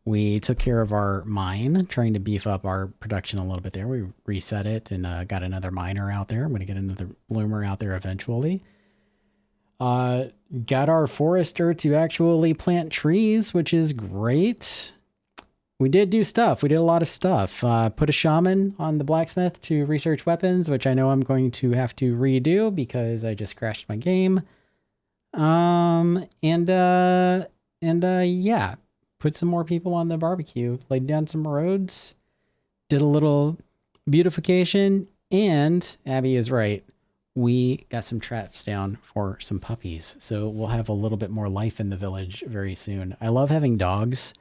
We took care of our mine, trying to beef up our production a little bit there. We reset it and got another miner out there. I'm going to get another bloomer out there eventually. Got our forester to actually plant trees, which is great. We did do stuff. We did a lot of stuff. Put a shaman on the blacksmith to research weapons, which I know I'm going to have to redo because I just crashed my game. Yeah. Put some more people on the barbecue, laid down some roads, did a little beautification, and Abby is right. We got some traps down for some puppies. So we'll have a little bit more life in the village very soon. I love having dogs.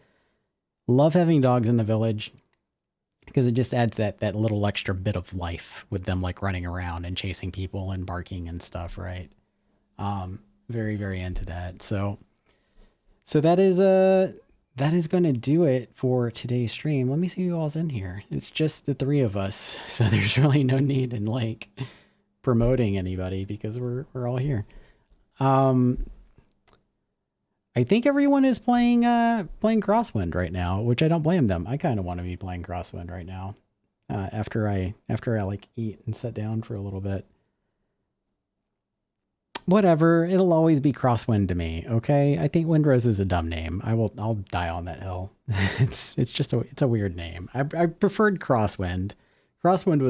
Love having dogs in the village because it just adds that little extra bit of life with them like running around and chasing people and barking and stuff, right? Very, very into that. So that is going to do it for today's stream. Let me see who all's in here. It's just the three of us. So there's really no need in like promoting anybody because we're all here. I think everyone is playing Crosswind right now, which I don't blame them. I kind of want to be playing Crosswind right now. After I like eat and sit down for a little bit. Whatever, it'll always be Crosswind to me, okay? I think Windrose is a dumb name. I'll die on that hill. it's a weird name. I preferred Crosswind. Crosswind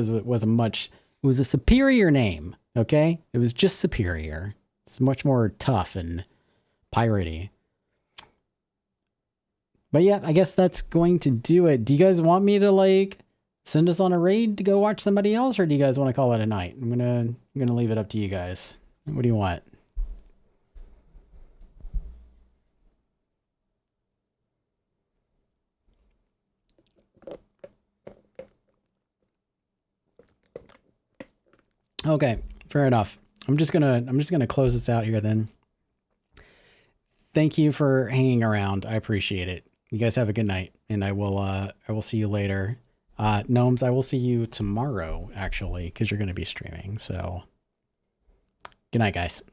was a superior name, okay? It was just superior. It's much more tough and piratey. But yeah, I guess that's going to do it. Do you guys want me to like send us on a raid to go watch somebody else, or do you guys want to call it a night? I'm gonna leave it up to you guys. What do you want? Okay, fair enough. I'm just gonna close this out here then. Thank you for hanging around. I appreciate it. You guys have a good night, and I will see you later. Gnomes, I will see you tomorrow actually, because you're gonna be streaming. So good night, guys.